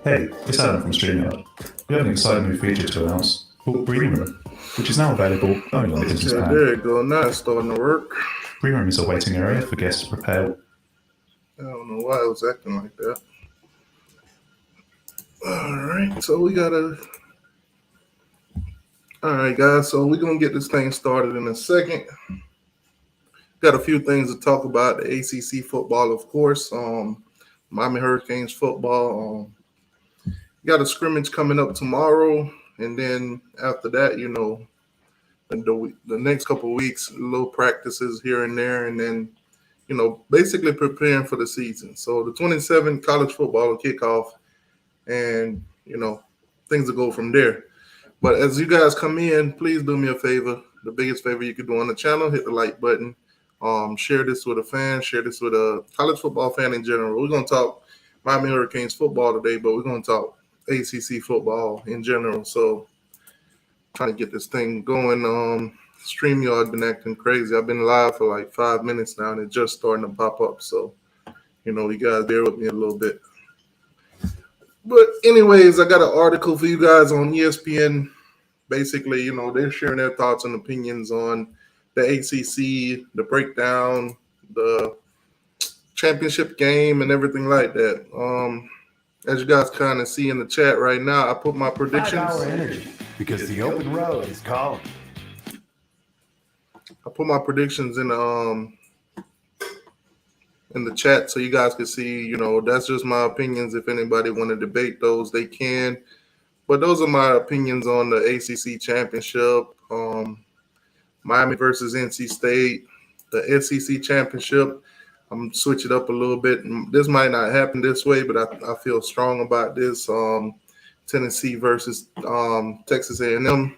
Hey, it's Adam from StreamYard. We have an exciting new feature to announce called Green Room, which is now available only on the business plan. There you go. Now it's starting to work. Green Room is a waiting area for guests to prepare. I don't know why it was acting like that. Alright, so we gotta. Alright, guys, so we're gonna get this thing started in a second. Got a few things to talk about. The ACC football, of course. Miami Hurricanes football. Got a scrimmage coming up tomorrow, and then after that, the next couple of weeks, little practices here and there, and then, basically preparing for the season. So the 27th college football will kick off, and, things will go from there. But as you guys come in, please do me a favor. The biggest favor you could do on the channel, hit the like button. Share this with a fan. Share this with a college football fan in general. We're going to talk Miami Hurricanes football today, but we're going to talk ACC football in general. So trying to get this thing going. StreamYard been acting crazy. I've been live for like 5 minutes now, and it's just starting to pop up. So, you guys bear with me a little bit. But anyways, I got an article for you guys on ESPN. Basically, they're sharing their thoughts and opinions on the ACC, the breakdown, the championship game, and everything like that. As you guys kind of see in the chat right now, I put my predictions. 5 hour energy, because the open road is calling. I put my predictions in the chat so you guys can see, that's just my opinions. If anybody want to debate those, they can. But those are my opinions on the ACC championship. Miami versus NC State, the SEC championship. I'm going to switch it up a little bit. This might not happen this way, but I feel strong about this. Tennessee versus Texas A&M.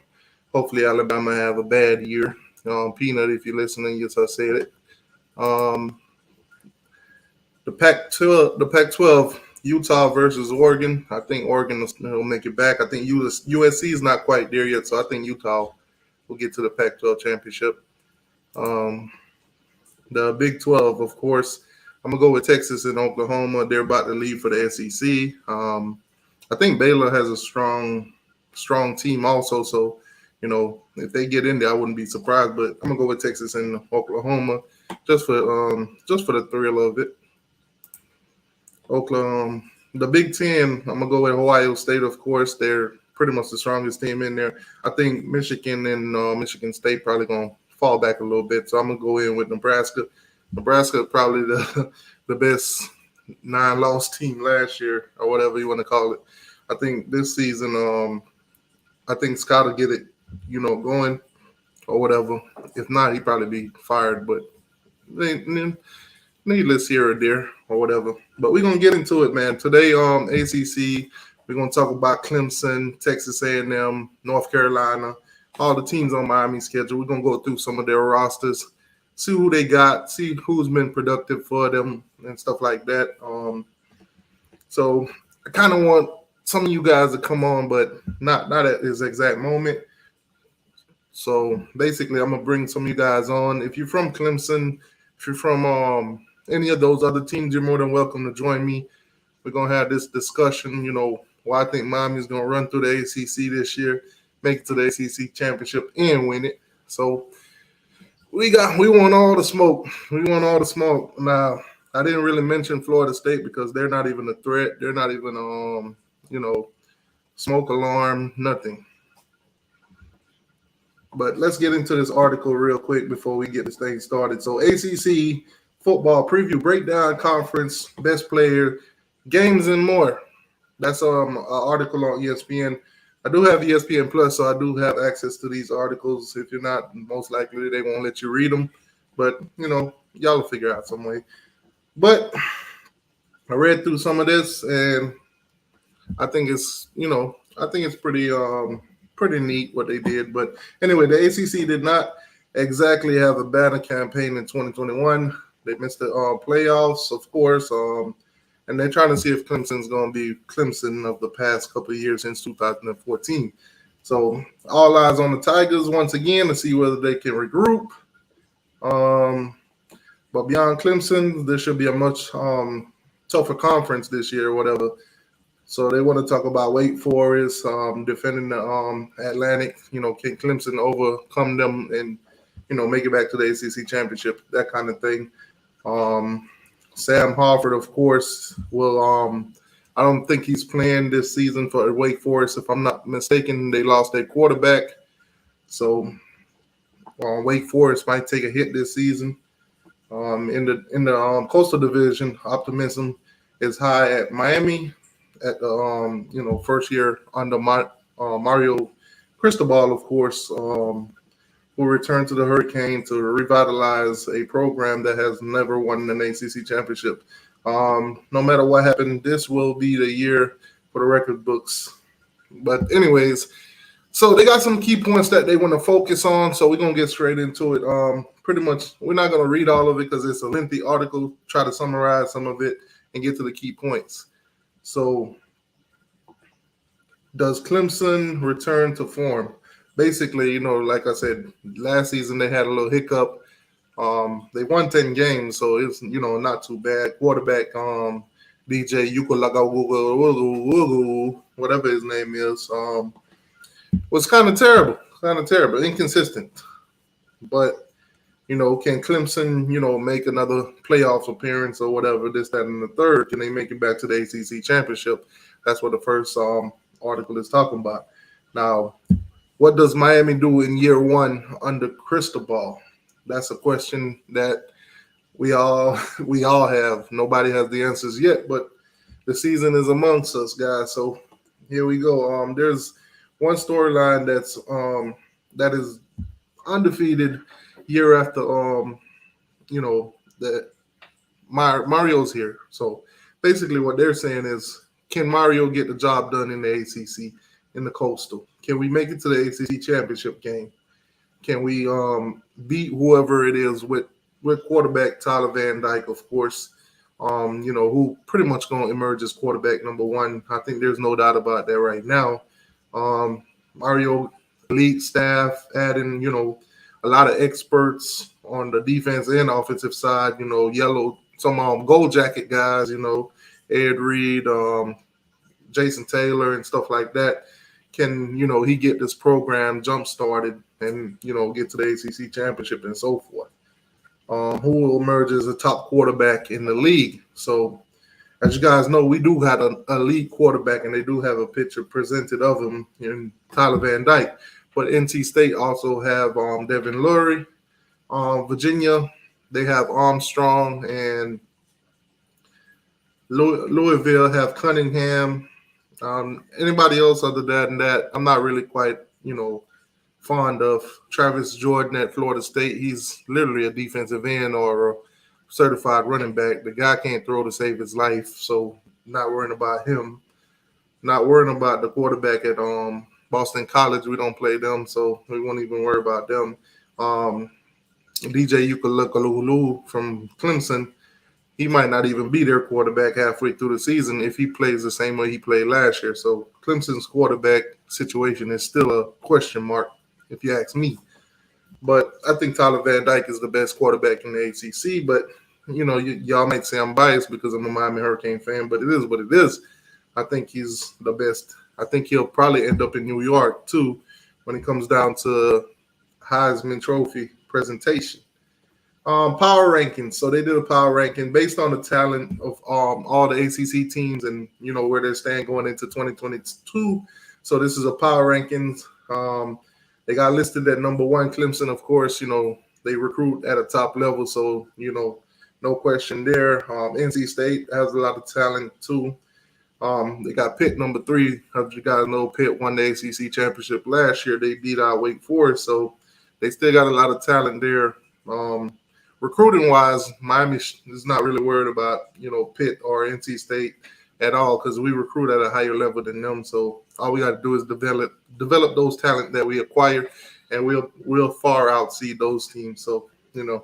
Hopefully Alabama have a bad year. Peanut, if you're listening, yes, I said it. The Pac-12, Utah versus Oregon. I think Oregon will make it back. I think USC is not quite there yet, so I think Utah will get to the Pac-12 championship. The Big 12, of course, I'm going to go with Texas and Oklahoma. They're about to leave for the SEC. I think Baylor has a strong team also, so, if they get in there, I wouldn't be surprised. But I'm going to go with Texas and Oklahoma just for the thrill of it. Oklahoma, the Big 10, I'm going to go with Ohio State, of course. They're pretty much the strongest team in there. I think Michigan and Michigan State probably going to fall back a little bit. So I'm going to go in with Nebraska. Nebraska is probably the best 9-loss team last year, or whatever you want to call it. I think this season, I think Scott will get it, going or whatever. If not, he'd probably be fired. But needless here or there or whatever. But we're going to get into it, man. Today, ACC, we're going to talk about Clemson, Texas A&M, North Carolina, all the teams on Miami's schedule. We're going to go through some of their rosters, see who they got, see who's been productive for them and stuff like that. So I kind of want some of you guys to come on, but not at this exact moment. So basically, I'm going to bring some of you guys on. If you're from Clemson, if you're from any of those other teams, you're more than welcome to join me. We're going to have this discussion, why I think Miami's going to run through the ACC this year, make it to the ACC championship, and win it. So we want all the smoke. We want all the smoke. Now, I didn't really mention Florida State because they're not even a threat. They're not even, smoke alarm, nothing. But let's get into this article real quick before we get this thing started. So ACC football preview, breakdown, conference, best player, games, and more. That's an article on ESPN. I do have ESPN Plus, so I do have access to these articles. If you're not, most likely they won't let you read them. But, y'all will figure out some way. But I read through some of this, and I think it's, pretty neat what they did. But anyway, the ACC did not exactly have a banner campaign in 2021. They missed the playoffs, of course. And they're trying to see if Clemson's going to be Clemson of the past couple of years since 2014. So all eyes on the Tigers once again to see whether they can regroup. But beyond Clemson, there should be a much tougher conference this year or whatever. So they want to talk about Wake Forest defending the Atlantic. Can Clemson overcome them and make it back to the ACC championship? That kind of thing. Sam Harford, of course, will. I don't think he's playing this season for Wake Forest. If I'm not mistaken, they lost their quarterback, so Wake Forest might take a hit this season. In the Coastal Division, optimism is high at Miami at the first year under Mario Cristobal, of course, will return to the Hurricane to revitalize a program that has never won an ACC championship. No matter what happened, this will be the year for the record books. But anyways, so they got some key points that they want to focus on. So we're going to get straight into it. Pretty much, we're not going to read all of it because it's a lengthy article. Try to summarize some of it and get to the key points. So does Clemson return to form? Basically, like I said, last season they had a little hiccup. They won 10 games, so it's not too bad. Quarterback DJ Ukulaga whatever his name is, was kind of terrible, inconsistent. But can Clemson make another playoff appearance or whatever, this, that, and the third? Can they make it back to the ACC championship? That's what the first article is talking about. Now, what does Miami do in year one under Cristobal? That's a question that we all have. Nobody has the answers yet, but the season is amongst us, guys. So here we go. There's one storyline that is undefeated year after that Mario's here. So basically what they're saying is, can Mario get the job done in the ACC, in the Coastal? Can we make it to the ACC championship game? Can we beat whoever it is with quarterback Tyler Van Dyke, of course, who pretty much going to emerge as quarterback number one. I think there's no doubt about that right now. Mario elite staff, adding, a lot of experts on the defense and offensive side, yellow, some gold jacket guys, Ed Reed, Jason Taylor and stuff like that. Can, he get this program jump-started and, get to the ACC championship and so forth? Who will emerge as a top quarterback in the league? So, as you guys know, we do have an elite quarterback, and they do have a picture presented of him in Tyler Van Dyke. But NC State also have Devin Lurie. Virginia, they have Armstrong, and Louisville have Cunningham. Anybody else other than that, I'm not really quite, fond of. Travis Jordan at Florida State. He's literally a defensive end or a certified running back. The guy can't throw to save his life, so not worrying about him. Not worrying about the quarterback at Boston College. We don't play them, so we won't even worry about them. DJ Ukalulu from Clemson, he might not even be their quarterback halfway through the season if he plays the same way he played last year. So Clemson's quarterback situation is still a question mark, if you ask me. But I think Tyler Van Dyke is the best quarterback in the ACC. But, y'all might say I'm biased because I'm a Miami Hurricane fan, but it is what it is. I think he's the best. I think he'll probably end up in New York, too, when it comes down to Heisman Trophy presentation. Power rankings. So they did a power ranking based on the talent of all the ACC teams and, where they stand going into 2022. So this is a power rankings. They got listed at number one. Clemson, of course, they recruit at a top level. So, no question there. NC State has a lot of talent, too. They got Pitt number three. As you guys know, Pitt won the ACC championship last year. They beat out Wake Forest. So they still got a lot of talent there. Recruiting-wise, Miami is not really worried about, Pitt or NC State at all because we recruit at a higher level than them. So all we got to do is develop those talent that we acquire, and we'll far outseed those teams. So, and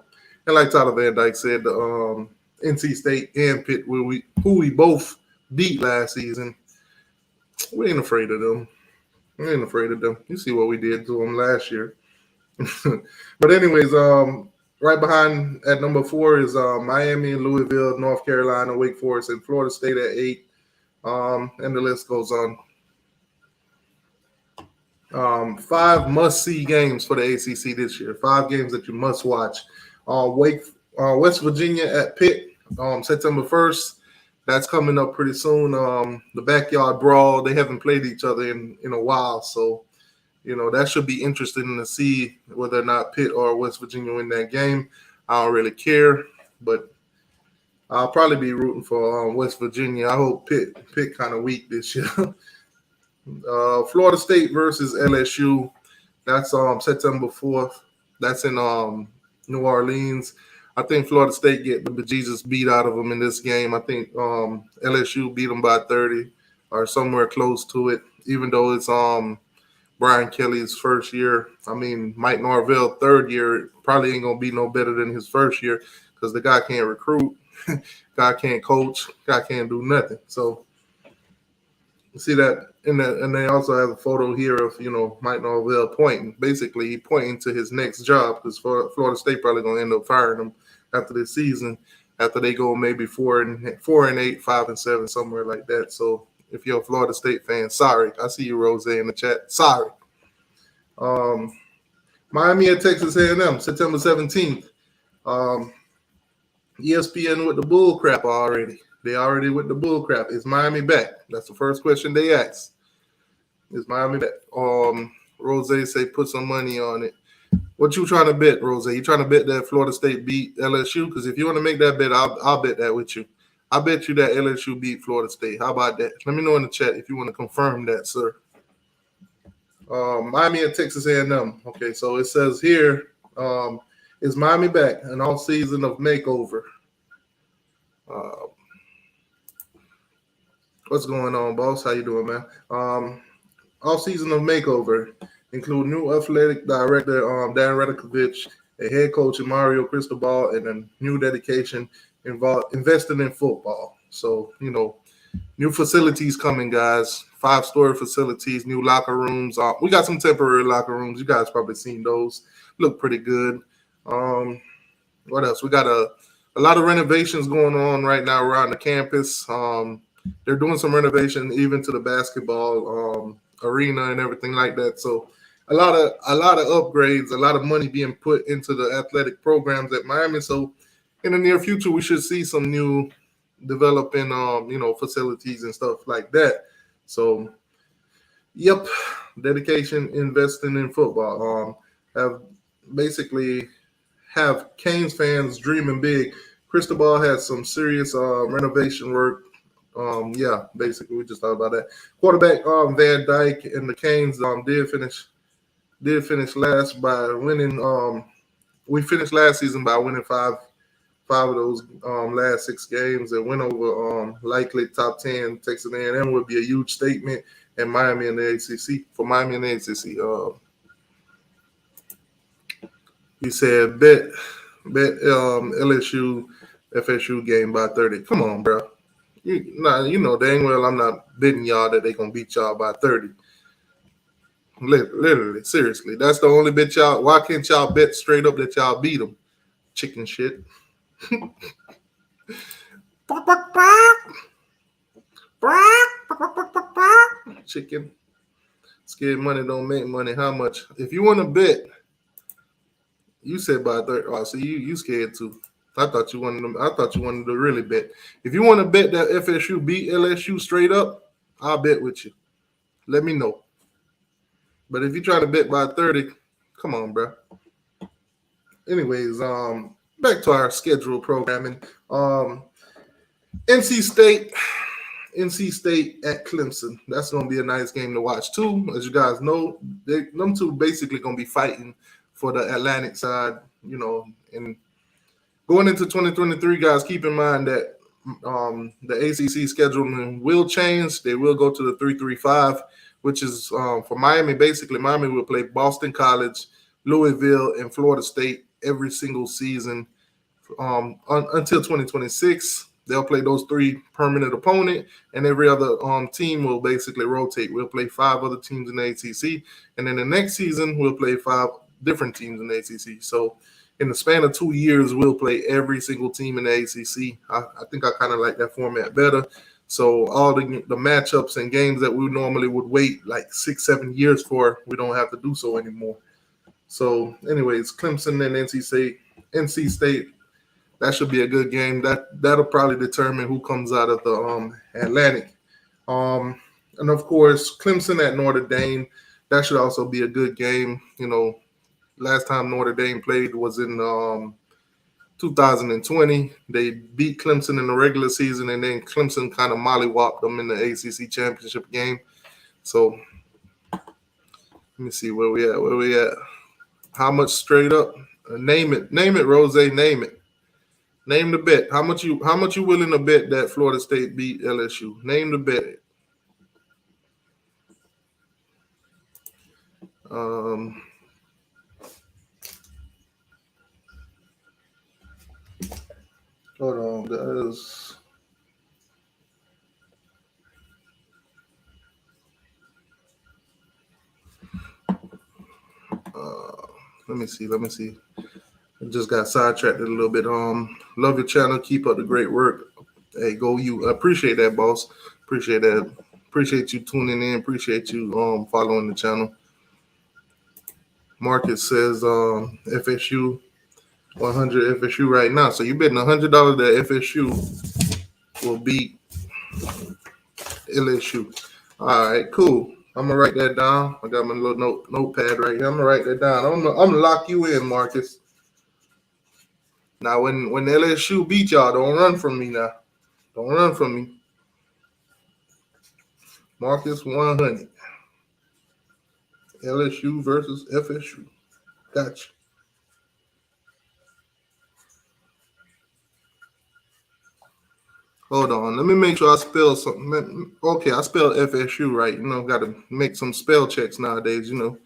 like Tyler Van Dyke said, the NC State and Pitt, who we both beat last season, we ain't afraid of them. You see what we did to them last year. But anyways, right behind at number 4 is Miami, Louisville, North Carolina, Wake Forest, and Florida State at 8. And the list goes on. 5 must-see games for the ACC this year. 5 games that you must watch. West Virginia at Pitt, September 1st. That's coming up pretty soon. The backyard brawl. They haven't played each other in a while, so that should be interesting to see whether or not Pitt or West Virginia win that game. I don't really care, but I'll probably be rooting for West Virginia. I hope Pitt kind of weak this year. Florida State versus LSU. That's September 4th. That's in New Orleans. I think Florida State get the bejesus beat out of them in this game. I think LSU beat them by 30 or somewhere close to it, even though it's Brian Kelly's first year. I mean, Mike Norvell, third year, probably ain't going to be no better than his first year because the guy can't recruit, guy can't coach, guy can't do nothing. So you see that, and they also have a photo here of, Mike Norvell basically pointing to his next job because Florida State probably going to end up firing him after this season, after they go maybe 4-8, 5-7, somewhere like that. So if you're a Florida State fan, sorry. I see you, Rose, in the chat. Sorry. Miami at Texas A&M, September 17th. ESPN with the bull crap already. They already with the bull crap. Is Miami back? That's the first question they ask. Is Miami back? Rose say put some money on it. What you trying to bet, Rose? You trying to bet that Florida State beat LSU? Because if you want to make that bet, I'll bet that with you. I bet you that LSU beat Florida State. How about that? Let me know in the chat if you want to confirm that, sir. Miami at Texas A&M. Okay, so it says here, is Miami back? An all season of makeover. What's going on, boss? How you doing, man? All season of makeover include new athletic director Dan Radakovich, a head coach Mario Cristobal, and a new dedication investing in football. So, new facilities coming, guys. 5-story facilities, new locker rooms. We got some temporary locker rooms. You guys probably seen those. Look pretty good. What else? We got a lot of renovations going on right now around the campus. They're doing some renovation even to the basketball arena and everything like that. So a lot of upgrades, a lot of money being put into the athletic programs at Miami. So in the near future, we should see some new developing, facilities and stuff like that. So, yep, dedication, investing in football. Have Canes fans dreaming big. Cristobal has some serious renovation work. Basically, we just thought about that. Quarterback Van Dyke and the Canes did finish last by winning. We finished last season by winning five of those last 6 games and went over likely top 10. Texas A&M would be a huge statement, and Miami and the ACC. For Miami and the ACC, you said bet LSU FSU game by 30. Come on, bro. You know dang well I'm not betting y'all that they gonna beat y'all by 30. Literally, seriously, that's the only bet y'all. Why can't y'all bet straight up that y'all beat them? Chicken shit. Chicken. Scared money don't make money. How much? If you want to bet, you said by 30. Oh, so you scared too. I thought you wanted to really bet. If you want to bet that FSU beat LSU straight up, I'll bet with you. Let me know. But if you try to bet by 30, come on, bro. Anyways, back to our schedule programming. NC State at Clemson. That's going to be a nice game to watch too. As you guys know, them two basically going to be fighting for the Atlantic side, and going into 2023, guys, keep in mind that the ACC scheduling will change. They will go to the 3-3-5, which is for Miami. Basically, Miami will play Boston College, Louisville, and Florida State every single season until 2026. They'll play those 3 permanent opponents, and every other team will basically rotate. We'll play 5 other teams in the ACC, and then the next season we'll play 5 different teams in the ACC. So in the span of 2 years, we'll play every single team in the ACC. I think I kind of like that format better. So all the matchups and games that we normally would wait like 6-7 years for, we don't have to do so anymore. So, anyways, Clemson and NC State, that should be a good game. That'll probably determine who comes out of the Atlantic. And of course, Clemson at Notre Dame, that should also be a good game. You know, last time Notre Dame played was in 2020. They beat Clemson in the regular season, and then Clemson kind of mollywopped them in the ACC championship game. So let me see where we at. How much straight up? Name it, Rose. Name it. Name the bet. How much you willing to bet that Florida State beat LSU? Name the bet. Hold on, guys. Let me see. I just got sidetracked a little bit. Love your channel. Keep up the great work. Hey, go you. I appreciate that, boss. Appreciate that. Appreciate you tuning in. Appreciate you following the channel. Marcus says FSU 100 FSU right now. So you're betting $100 that FSU will beat LSU. All right, cool. I'm gonna write that down. I got my little notepad right here. I'm gonna write that down. I'm gonna lock you in, Marcus. Now, when LSU beat y'all, don't run from me now. Don't run from me. Marcus 100. LSU versus FSU. Gotcha. Hold on. Let me make sure I spell something. Okay, I spelled FSU right. You know, got to make some spell checks nowadays. You know,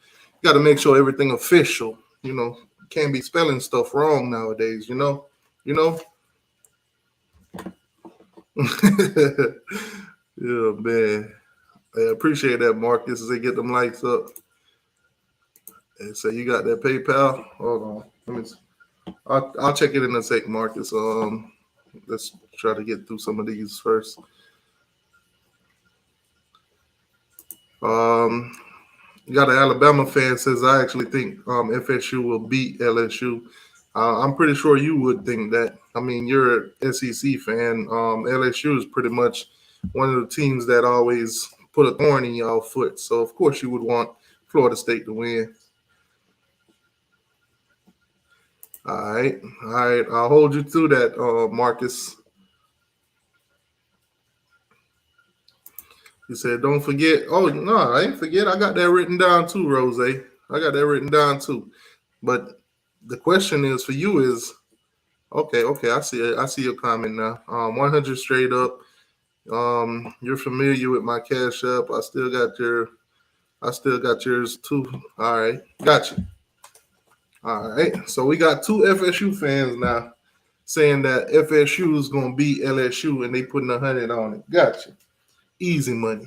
got to make sure everything official. You know, can't be spelling stuff wrong nowadays. You know. Yeah, man. I appreciate that, Marcus, as they get them lights up. And so you got that PayPal? Hold on. Let me see. I'll check it in a sec, Marcus. Let's try to get through some of these first. You got an Alabama fan says, I actually think FSU will beat LSU. I'm pretty sure you would think that. I mean, you're an SEC fan. LSU is pretty much one of the teams that always put a thorn in y'all foot. So, of course, you would want Florida State to win. All right. I'll hold you to that, Marcus. He said, don't forget. Oh, no, I ain't forget. I got that written down too, Rose. I got that written down too. But the question is for you is, okay, I see it. I see your comment now. 100 straight up. You're familiar with my Cash App. I still got yours too. All right. Gotcha. All right. So we got two FSU fans now saying that FSU is going to beat LSU and they putting 100 on it. Gotcha. Easy money.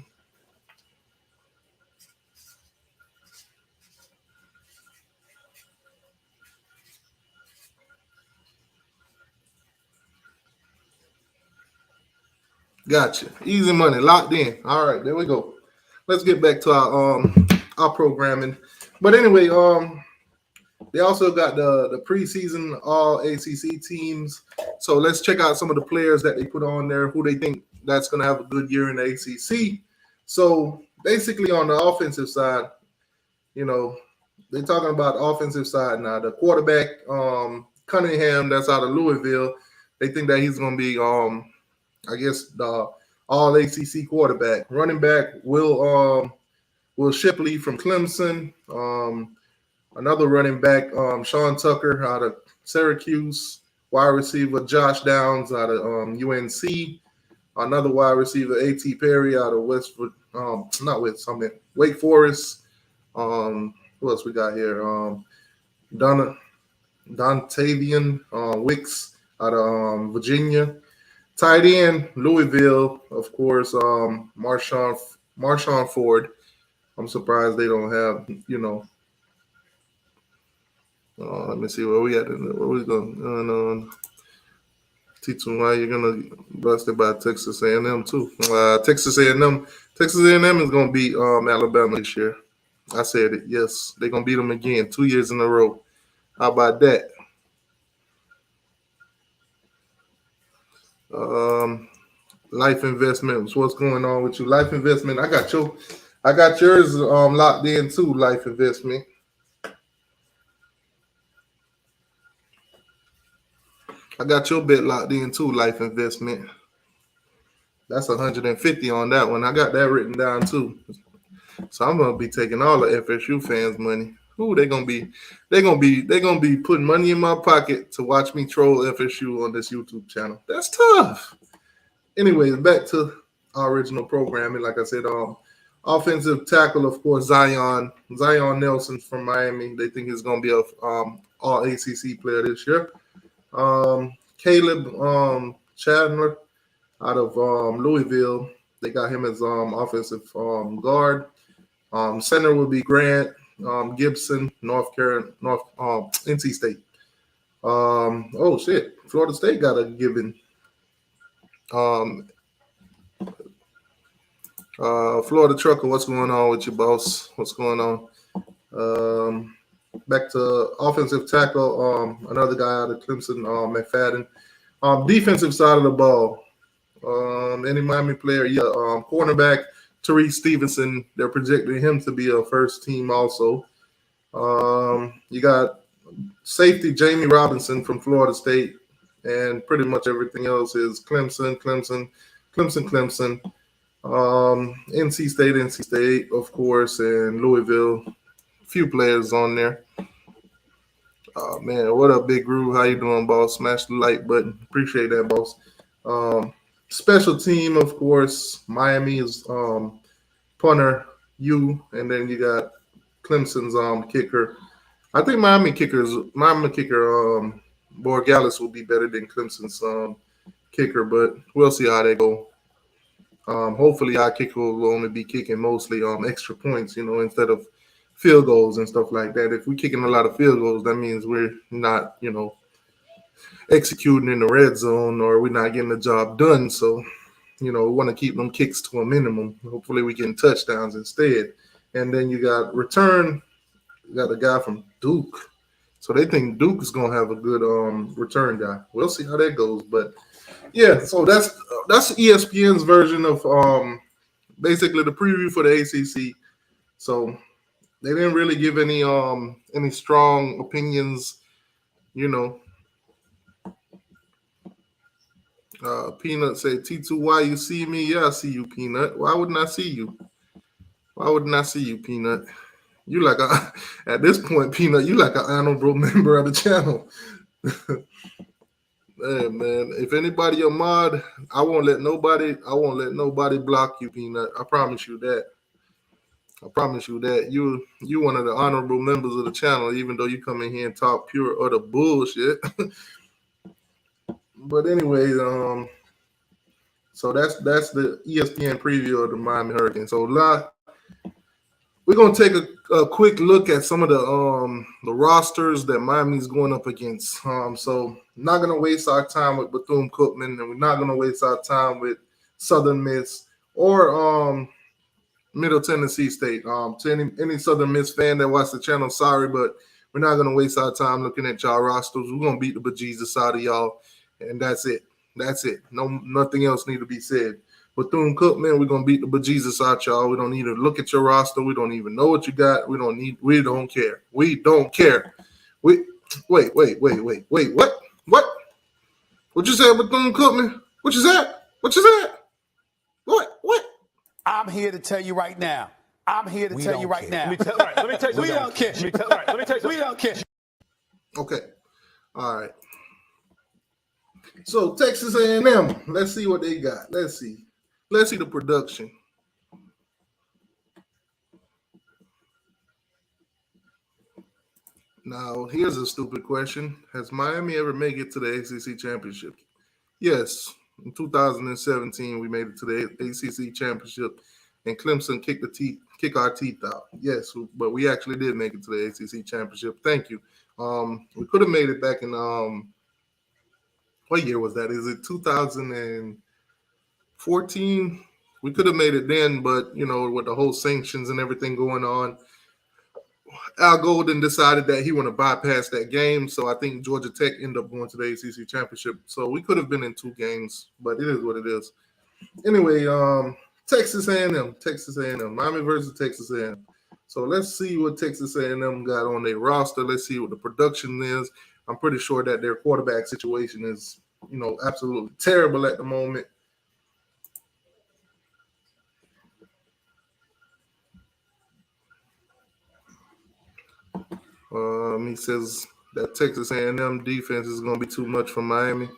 Gotcha. Easy money. Locked in. All right, there we go. Let's get back to our programming. But anyway, they also got the preseason all ACC teams. So let's check out some of the players that they put on there, who they think that's going to have a good year in the ACC. So basically on the offensive side, you know, they're talking about the offensive side now. The quarterback, Cunningham, that's out of Louisville. They think that he's going to be, I guess, the all ACC quarterback. Running back, Will Shipley from Clemson. Another running back, Sean Tucker out of Syracuse. Wide receiver, Josh Downs out of UNC. Another wide receiver, A.T. Perry out of Wake Forest. Who else we got here? Dontavian Wicks out of Virginia. Tight end, Louisville, of course, Marshawn Ford. I'm surprised they don't have, you know. Let me see where we at. Where we going? T2Y, you're gonna bust it by Texas A&M too. Texas A&M is gonna beat Alabama this year. I said it. Yes, they're gonna beat them again 2 years in a row. How about that? Life investments. What's going on with you? Life investment. I got yours locked in too. Life investment. I got your bet locked in too. Life investment. That's 150 on that one. I got that written down too. So I'm gonna be taking all the FSU fans' money. Who they're gonna be putting money in my pocket to watch me troll FSU on this YouTube channel. That's tough. Anyways, back to our original programming. Like I said, offensive tackle, of course, Zion Nelson from Miami. They think he's gonna be a all ACC player this year. Caleb Chandler out of Louisville. They got him as offensive guard. Center will be Grant Gibson, NC State. Oh shit, Florida State got a given. Florida Trucker, what's going on with you, boss? What's going on? Back to offensive tackle, another guy out of Clemson, McFadden. Defensive side of the ball, any Miami player, cornerback Tariq Stevenson. They're projecting him to be a first team also. You got safety Jamie Robinson from Florida State, and pretty much everything else is Clemson. NC State, of course, and Louisville. Few players on there. Oh man, what up, Big Groove? How you doing, boss? Smash the like button. Appreciate that, boss. Special team, of course. Miami is punter, and then you got Clemson's kicker. I think Miami kicker, Borgalis will be better than Clemson's kicker, but we'll see how they go. Hopefully our kicker will only be kicking mostly extra points, instead of field goals and stuff like that. If we're kicking a lot of field goals, that means we're not, executing in the red zone, or we're not getting the job done. So, we want to keep them kicks to a minimum. Hopefully we get touchdowns instead. And then you got return. You got a guy from Duke. So they think Duke is going to have a good return guy. We'll see how that goes. But, yeah, so that's ESPN's version of basically the preview for the ACC. So they didn't really give any strong opinions, Peanut said, T2Y, you see me? Yeah, I see you, Peanut. Why wouldn't I see you? Peanut? You like at this point, Peanut, you like an honorable member of the channel. Hey, man, if anybody a mod, I won't let nobody block you, Peanut. I promise you that. You one of the honorable members of the channel, even though you come in here and talk pure utter bullshit. But anyway, so that's the ESPN preview of the Miami Hurricane. So we're gonna take a quick look at some of the rosters that Miami's going up against. So not gonna waste our time with Bethune-Cookman, and we're not gonna waste our time with Southern Miss or Middle Tennessee State. To any Southern Miss fan that watched the channel, sorry, but we're not gonna waste our time looking at y'all rosters. We're gonna beat the bejesus out of y'all, and that's it. Nothing else need to be said. Bethune-Cookman, we're gonna beat the bejesus out y'all. We don't need to look at your roster. We don't even know what you got. We don't care. Wait, what? What you said, Bethune-Cookman? What you said? What? I'm here to tell you right now. Let me tell you. We don't care. We don't care. Okay. All right. So Texas A&M, let's see what they got. Let's see the production. Now, here's a stupid question. Has Miami ever made it to the ACC championship? Yes. In 2017, we made it to the ACC championship, and Clemson kick our teeth out. Yes, but we actually did make it to the ACC championship. Thank you. We could have made it back in what year was that? Is it 2014? We could have made it then, but with the whole sanctions and everything going on, Al Golden decided that he want to bypass that game. So I think Georgia Tech ended up going to the ACC championship. So we could have been in 2 games, but it is what it is. Anyway, Texas A&M, Miami versus Texas A&M. So let's see what Texas A&M got on their roster. Let's see what the production is. I'm pretty sure that their quarterback situation is, absolutely terrible at the moment. He says that Texas A&M defense is going to be too much for Miami.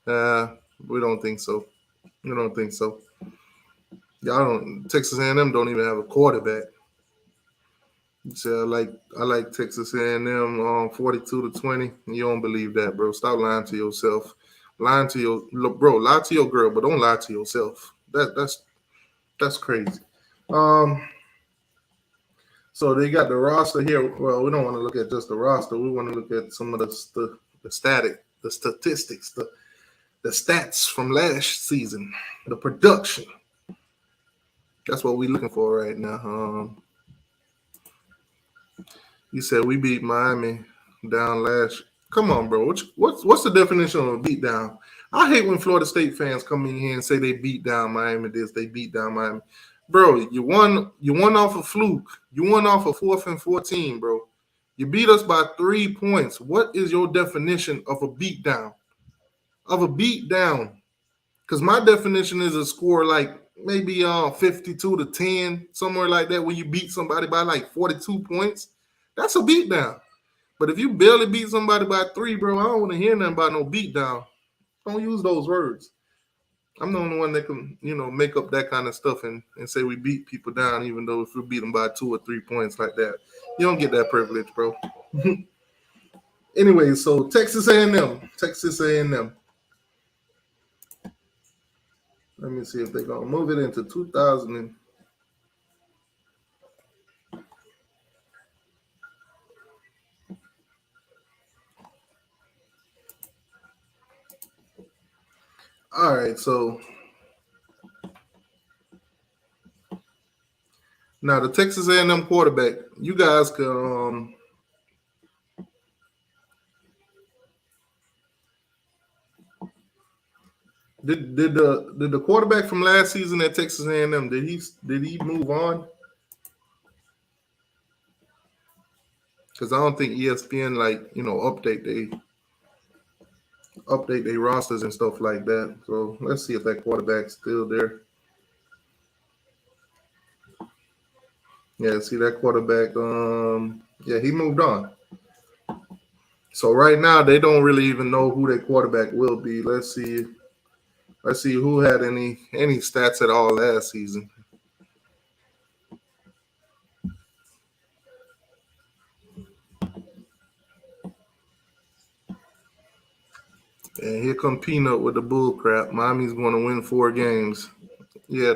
We don't think so. We don't think so. Texas A&M don't even have a quarterback. So I like Texas A&M 42-20. You don't believe that, bro. Stop lying to yourself. Lie to your girl, but don't lie to yourself. That's crazy. So they got the roster here. Well, we don't want to look at just the roster. We want to look at some of the statistics, the stats from last season, the production. That's what we're looking for right now. You said we beat Miami down last. Come on, bro. What's the definition of a beat down? I hate when Florida State fans come in here and say they beat down Miami this, they beat down Miami. Bro, you won off a fluke. You won off a 4th and 14, bro. You beat us by 3 points. What is your definition of a beat down? Because my definition is a score like maybe 52-10, somewhere like that, when you beat somebody by like 42 points. That's a beat down. But if you barely beat somebody by 3, bro, I don't want to hear nothing about no beat down. Don't use those words. I'm the only one that can, make up that kind of stuff and say we beat people down, even though if we beat them by 2 or 3 points like that. You don't get that privilege, bro. Anyway, so Texas A&M. Let me see if they're going to move it into 2000. All right, so now the Texas A&M quarterback, you guys can did the quarterback from last season at Texas A&M did he move on? Because I don't think ESPN update their rosters and stuff like that. So let's see if that quarterback's still there. Yeah, see that quarterback. He moved on. So right now they don't really even know who their quarterback will be. Let's see who had any stats at all last season. And here come Peanut with the bull crap. Miami's going to win 4 games. Yeah,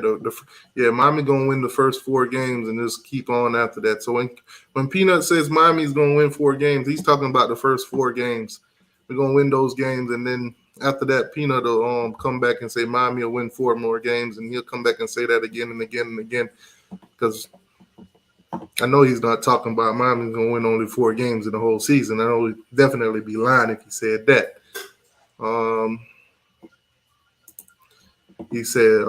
Miami going to win the first 4 games and just keep on after that. So when Peanut says Miami's going to win 4 games, he's talking about the first 4 games. We're going to win those games, and then after that, Peanut will come back and say Miami will win 4 more games, and he'll come back and say that again and again and again, because I know he's not talking about Miami's going to win only 4 games in the whole season. I know he'd definitely be lying if he said that. He said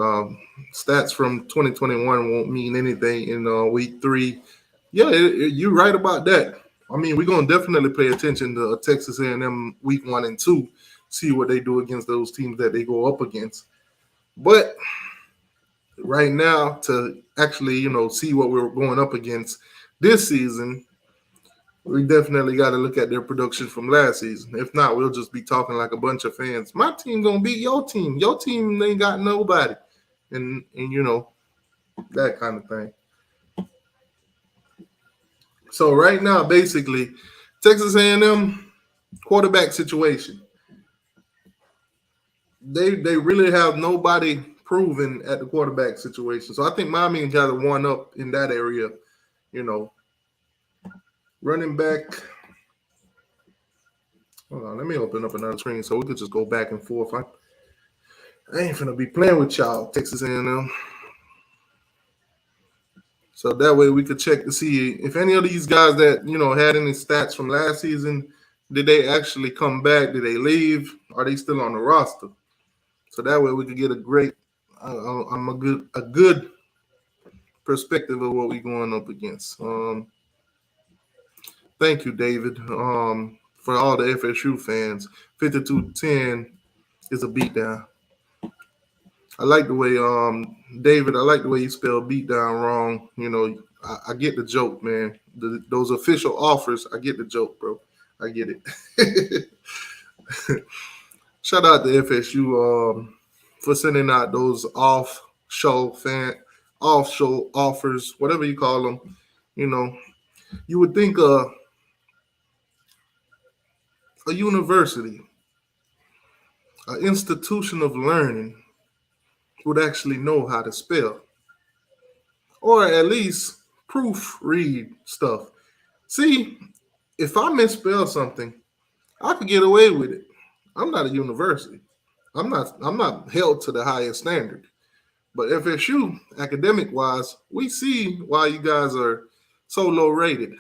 stats from 2021 won't mean anything in week 3. Yeah, you're right about that. I mean, we're going to definitely pay attention to Texas A&M week 1 and 2, see what they do against those teams that they go up against. But right now, to actually, see what we're going up against this season, we definitely got to look at their production from last season. If not, we'll just be talking like a bunch of fans. My team going to beat your team. Your team ain't got nobody. And that kind of thing. So right now, basically, Texas A&M quarterback situation. They really have nobody proven at the quarterback situation. So I think Miami got to one up in that area, Running back. Hold on, let me open up another screen so we could just go back and forth. I ain't finna be playing with y'all, Texas A&M. So that way we could check to see if any of these guys that, had any stats from last season, did they actually come back? Did they leave? Are they still on the roster? So that way we could get a great, a good perspective of what we're going up against. Thank you, David. For all the FSU fans, 52-10 is a beatdown. I like the way, David, I like the way you spell beatdown wrong. I get the joke, man. Those official offers, I get the joke, bro. I get it. Shout out to FSU for sending out those off-show offers, whatever you call them. You would think a university, an institution of learning, would actually know how to spell, or at least proofread stuff. See, if I misspell something, I could get away with it. I'm not a university. I'm not held to the highest standard. But FSU, academic wise, we see why you guys are so low rated.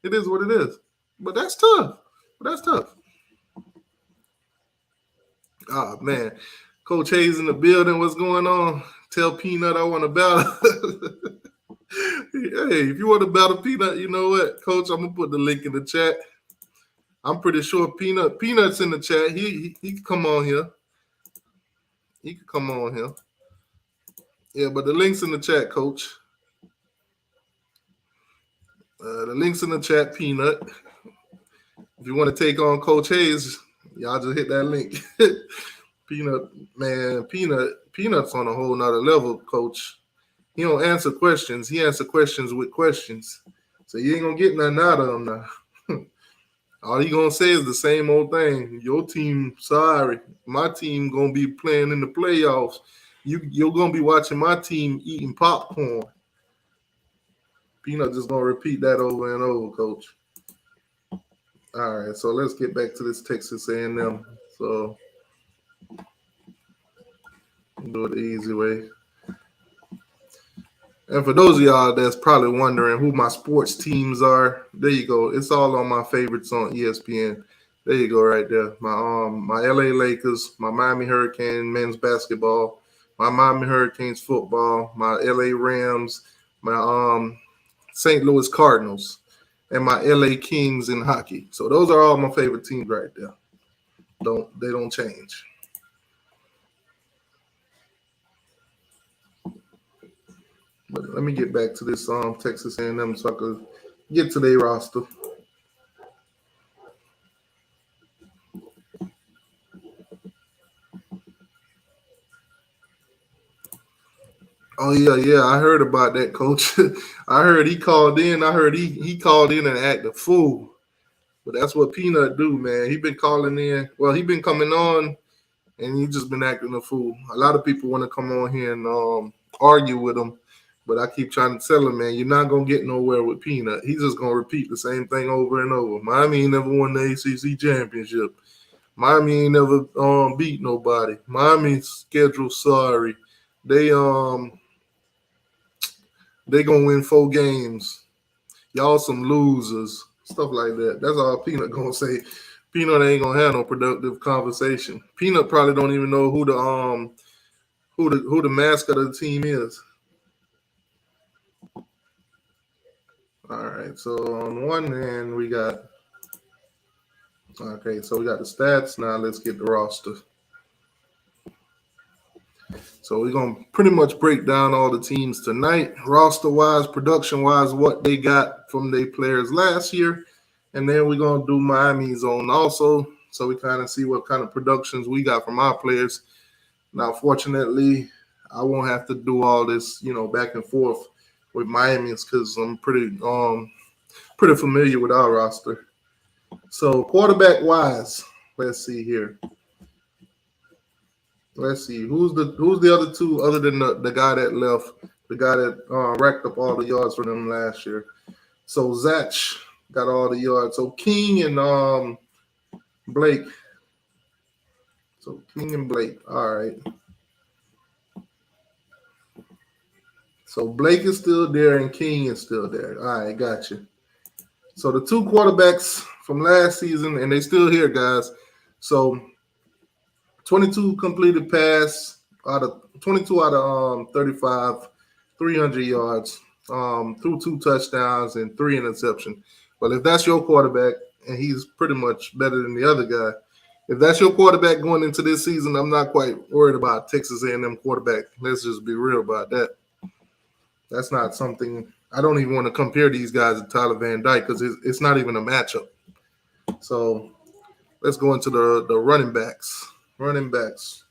It is what it is. But that's tough. Oh man. Coach Hayes in the building. What's going on? Tell Peanut I want to battle. Hey, if you want to battle Peanut, you know what, Coach? I'm gonna put the link in the chat. I'm pretty sure Peanut's in the chat. He can come on here. Yeah, but the link's in the chat, Coach. The link's in the chat, Peanut. If you want to take on Coach Hayes, y'all just hit that link. Peanut, man, Peanut's on a whole nother level, Coach. He don't answer questions. He answers questions with questions. So you ain't gonna get nothing out of him now. All he gonna say is the same old thing. Your team, sorry. My team gonna be playing in the playoffs. You're gonna be watching my team eating popcorn. Peanut just gonna repeat that over and over, Coach. All right, so let's get back to this Texas A&M. So do it the easy way. And for those of y'all that's probably wondering who my sports teams are, there you go. It's all on my favorites on ESPN. There you go, right there. My LA Lakers, my Miami Hurricane men's basketball, my Miami Hurricanes football, my LA Rams, my St. Louis Cardinals, and my LA Kings in hockey. So those are all my favorite teams right there. They don't change. But let me get back to this Texas A&M so I could get to their roster. Oh yeah, I heard about that, Coach. I heard he called in. I heard he called in and acted a fool. But that's what Peanut do, man. He been calling in. Well, he been coming on, and he just been acting a fool. A lot of people want to come on here and argue with him. But I keep trying to tell him, man, you're not going to get nowhere with Peanut. He's just going to repeat the same thing over and over. Miami ain't never won the ACC championship. Miami ain't never beat nobody. Miami's schedule, sorry. They going to win 4 games. Y'all some losers. Stuff like that. That's all Peanut going to say. Peanut ain't going to have no productive conversation. Peanut probably don't even know who the mascot of the team is. All right, so on one hand, we got the stats. Now let's get the roster. So we're going to pretty much break down all the teams tonight, roster-wise, production-wise, what they got from their players last year. And then we're going to do Miami's own also, so we kind of see what kind of productions we got from our players. Now, fortunately, I won't have to do all this, back and forth with Miami's because I'm pretty familiar with our roster. So quarterback-wise, let's see here. Let's see who's the other two other than the guy that left, the guy that racked up all the yards for them last year. So Zach got all the yards. So King and Blake. So King and Blake. All right. So Blake is still there and King is still there. All right, gotcha. So the two quarterbacks from last season, and they still here, guys. So 22 completed pass out of 22 out of 35, 300 yards, threw 2 touchdowns and 3 interceptions. Well, if that's your quarterback, and he's pretty much better than the other guy, if that's your quarterback going into this season, I'm not quite worried about Texas A&M quarterback. Let's just be real about that. That's not something I don't even want to compare these guys to Tyler Van Dyke because it's not even a matchup. So let's go into the running backs. Running backs.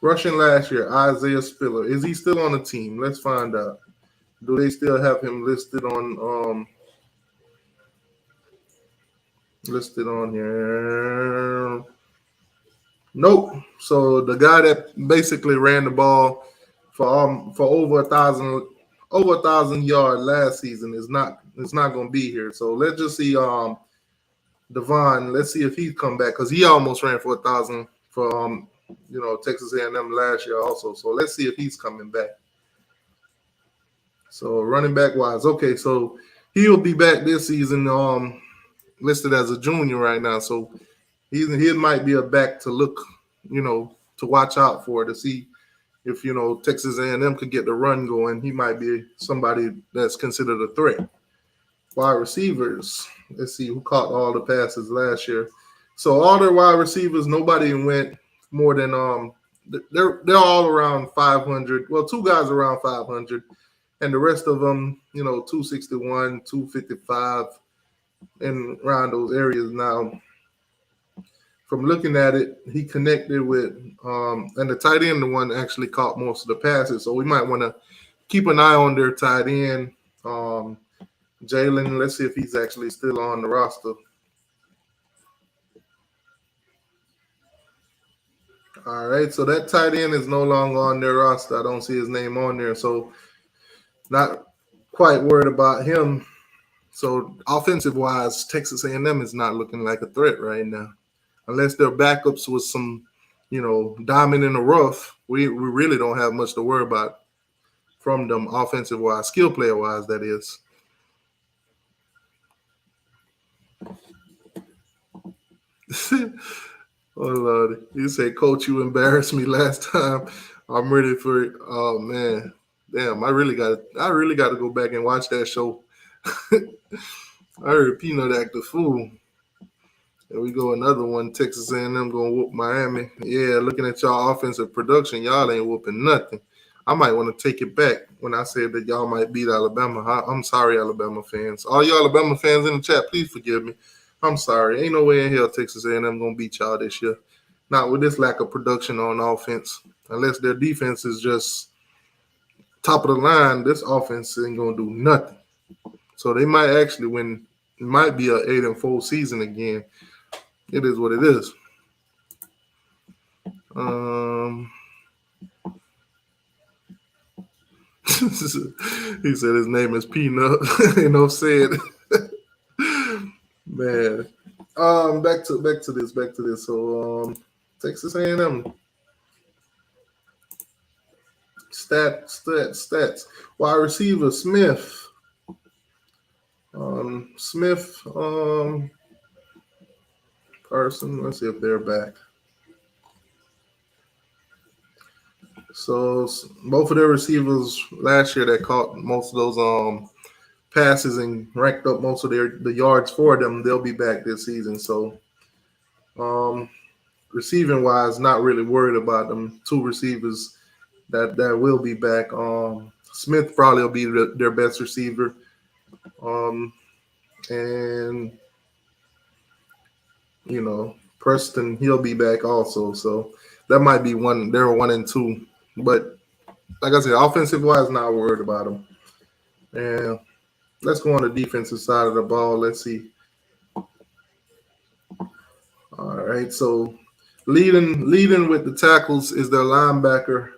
Rushing last year, Isaiah Spiller. Is he still on the team? Let's find out. Do they still have him listed on here? Nope. So the guy that basically ran the ball for over 1,000 yards last season is not going to be here. So let's just see Devon. Let's see if he's come back because he almost ran for 1,000 for Texas A&M last year also. So let's see if he's coming back. So running back wise, okay. So he'll be back this season. Listed as a junior right now. So he might be a back to look, to watch out for to see if Texas A&M could get the run going. He might be somebody that's considered a threat. Wide receivers. Let's see who caught all the passes last year. So all their wide receivers, nobody went more than they're all around 500. Well, 2 guys around 500, and the rest of them, 261, 255, and around those areas. Now, from looking at it, he connected with and the tight end, the one actually caught most of the passes. So we might want to keep an eye on their tight end. Jalen, let's see if he's actually still on the roster. All right, so that tight end is no longer on their roster. I don't see his name on there, so not quite worried about him. So offensive-wise, Texas A&M is not looking like a threat right now. Unless their backups with some, diamond in the rough, we really don't have much to worry about from them offensive-wise, skill player-wise, that is. Oh, Lord. You say, Coach, you embarrassed me last time. I'm ready for it. Oh, man. Damn, I really got to go back and watch that show. I heard Peanut act a fool. There we go, another one. Texas A&M going to whoop Miami. Yeah, looking at y'all offensive production, y'all ain't whooping nothing. I might want to take it back when I said that y'all might beat Alabama. I'm sorry, Alabama fans. All you Alabama fans in the chat, please forgive me. I'm sorry. Ain't no way in hell Texas A&M going to beat y'all this year. Not with this lack of production on offense. Unless their defense is just top of the line, this offense ain't going to do nothing. So they might actually win. It might be an 8-4 season again. It is what it is. He said his name is Peanut. Enough said. Man. Back to this. So Texas A&M. Stats. Wide receiver Smith. Person. Let's see if they're back. So both of their receivers last year that caught most of those passes and racked up most of the yards for them, they'll be back this season. So receiving wise, not really worried about them. 2 receivers that will be back. Smith probably will be their best receiver. And Preston, he'll be back also. So that might be one. They're 1 and 2. But like I said, offensive wise, not worried about them. And let's go on the defensive side of the ball. Let's see. All right. So leading with the tackles is their linebacker,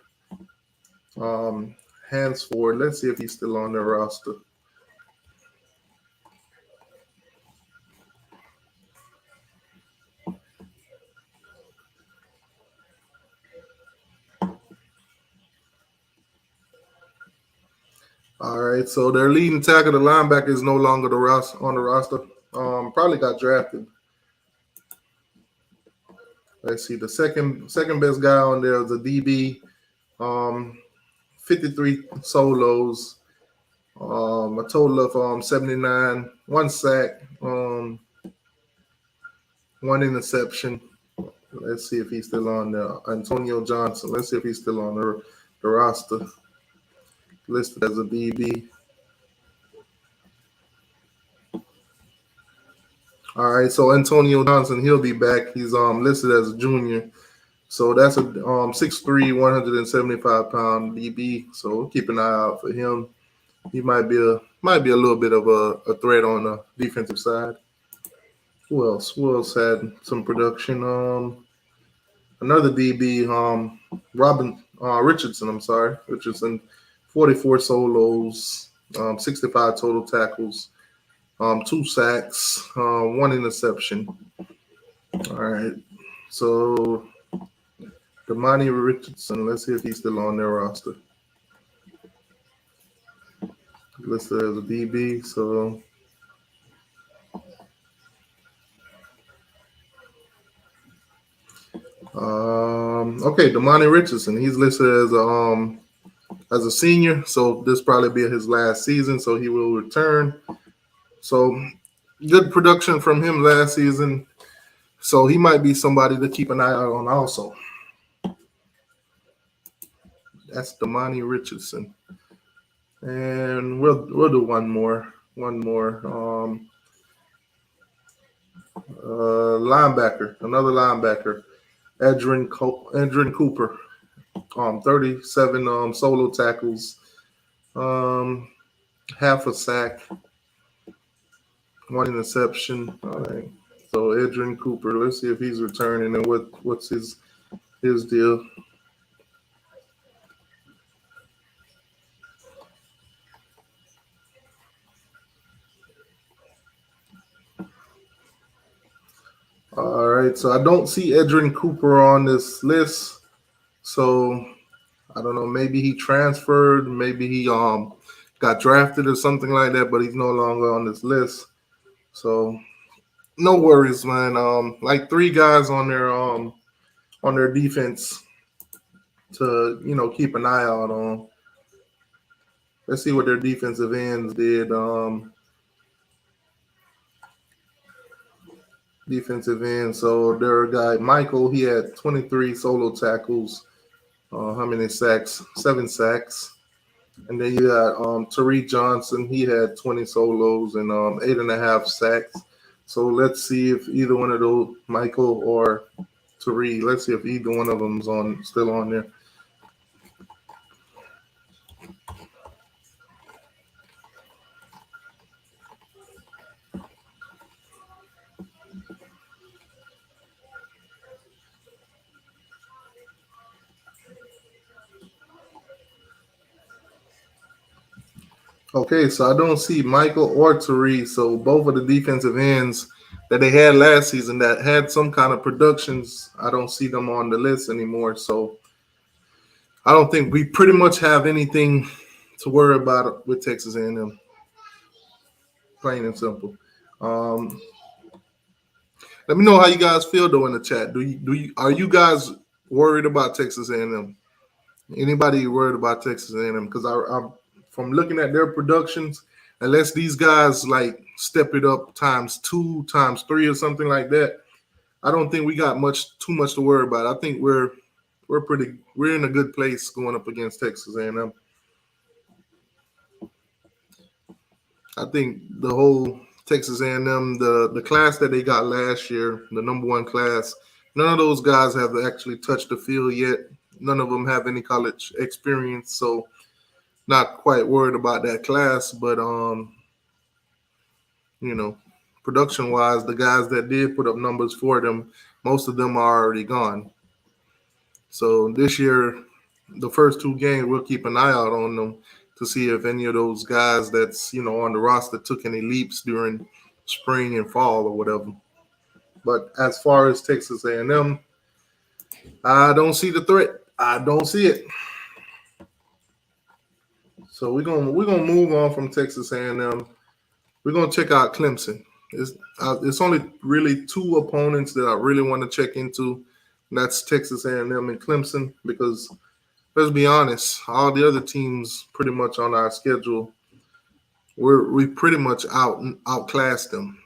Hansford. Let's see if he's still on their roster. All right, so their leading tackle, the linebacker, is no longer on the roster. Probably got drafted. Let's see. The second best guy on there is a DB. 53 solos. A total of 79, 1 sack, 1 interception. Let's see if he's still on there. Antonio Johnson. Let's see if he's still on the roster. Listed as a DB. All right, so Antonio Johnson, he'll be back. He's listed as a junior. So that's a 6'3", 175-pound DB. So we'll keep an eye out for him. He might be a little bit of a threat on the defensive side. Who else? Who else had some production? Another DB, Richardson. Richardson, 44 solos, 65 total tackles, 2 sacks, 1 interception. All right. So Damani Richardson, let's see if he's still on their roster. Listed as a DB, so okay, Damani Richardson, he's listed as a senior, so this probably be his last season, so he will return. So good production from him last season, so he might be somebody to keep an eye out on also. That's Damani Richardson. And we'll do one more. Linebacker, another linebacker, Adrian Cooper, 37 solo tackles, half a sack, 1 interception. All right. So Adrian Cooper, let's see if he's returning and what's his deal. All right, so I don't see Adrian Cooper on this list. So I don't know, maybe he transferred, maybe he got drafted or something like that, but he's no longer on this list. So no worries, man. Like 3 guys on their defense to keep an eye out on. Let's see what their defensive ends did. Defensive end. So their guy Michael, he had 23 solo tackles. How many sacks? 7 sacks. And then you got Tariq Johnson. He had 20 solos and 8.5 sacks. So let's see if either one of those, Michael or Tariq, let's see if either one of them's still on there. Okay, so I don't see Michael or Tariq. So both of the defensive ends that they had last season that had some kind of productions, I don't see them on the list anymore. So I don't think we pretty much have anything to worry about with Texas A&M. Plain and simple. Let me know how you guys feel though in the chat. Are you guys worried about Texas A&M? Anybody worried about Texas A&M? Because I'm from looking at their productions, unless these guys like step it up times 2, times 3, or something like that, I don't think we got too much to worry about. I think we're in a good place going up against Texas A&M. I think the whole Texas A&M, the class that they got last year, the number 1 class, none of those guys have actually touched the field yet. None of them have any college experience, so not quite worried about that class. But production-wise, the guys that did put up numbers for them, most of them are already gone. So this year, the first 2 games, we'll keep an eye out on them to see if any of those guys that's on the roster took any leaps during spring and fall or whatever. But as far as Texas A&M, I don't see the threat. I don't see it. So we're gonna move on from Texas A&M. We're gonna check out Clemson. It's only really two opponents that I really want to check into. And that's Texas A&M and Clemson, because let's be honest, all the other teams pretty much on our schedule, we pretty much outclassed them.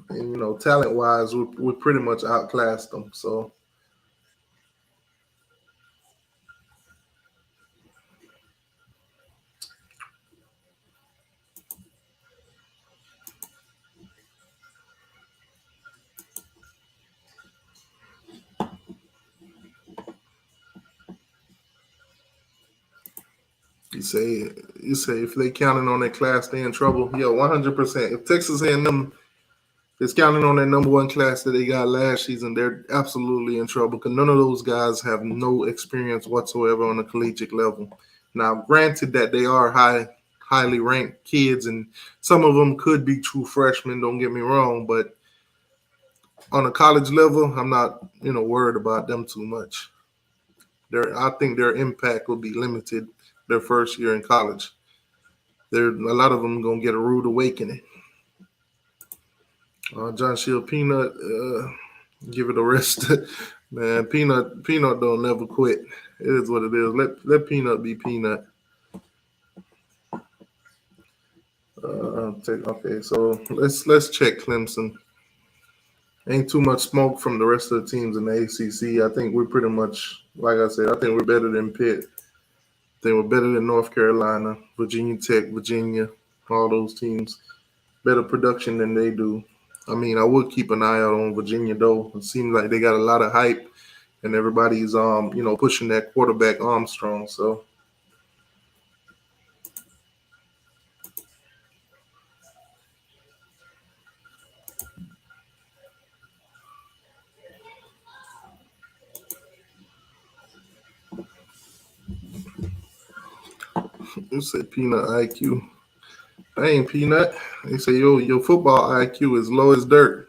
And talent wise, we pretty much outclassed them. So. You say if they counting on their class, they in trouble. Yeah, 100%. If Texas A&M is counting on that number one class that they got last season, they're absolutely in trouble, because none of those guys have no experience whatsoever on the collegiate level. Now, granted that they are highly ranked kids, and some of them could be true freshmen, don't get me wrong, but on a college level, I'm not worried about them too much. I think their impact will be limited their first year in college. A lot of them gonna get a rude awakening. John Shield Peanut, give it a rest. Man, Peanut don't never quit. It is what it is. Let Peanut be Peanut. Okay, so let's check Clemson. Ain't too much smoke from the rest of the teams in the ACC. I think we're pretty much, like I said, I think we're better than Pitt. I think we're better than North Carolina, Virginia Tech, Virginia, all those teams. Better production than they do. I mean, I would keep an eye out on Virginia, though. It seems like they got a lot of hype, and everybody's pushing that quarterback Armstrong. So you said Peanut IQ. I ain't Peanut. They say your football IQ is low as dirt.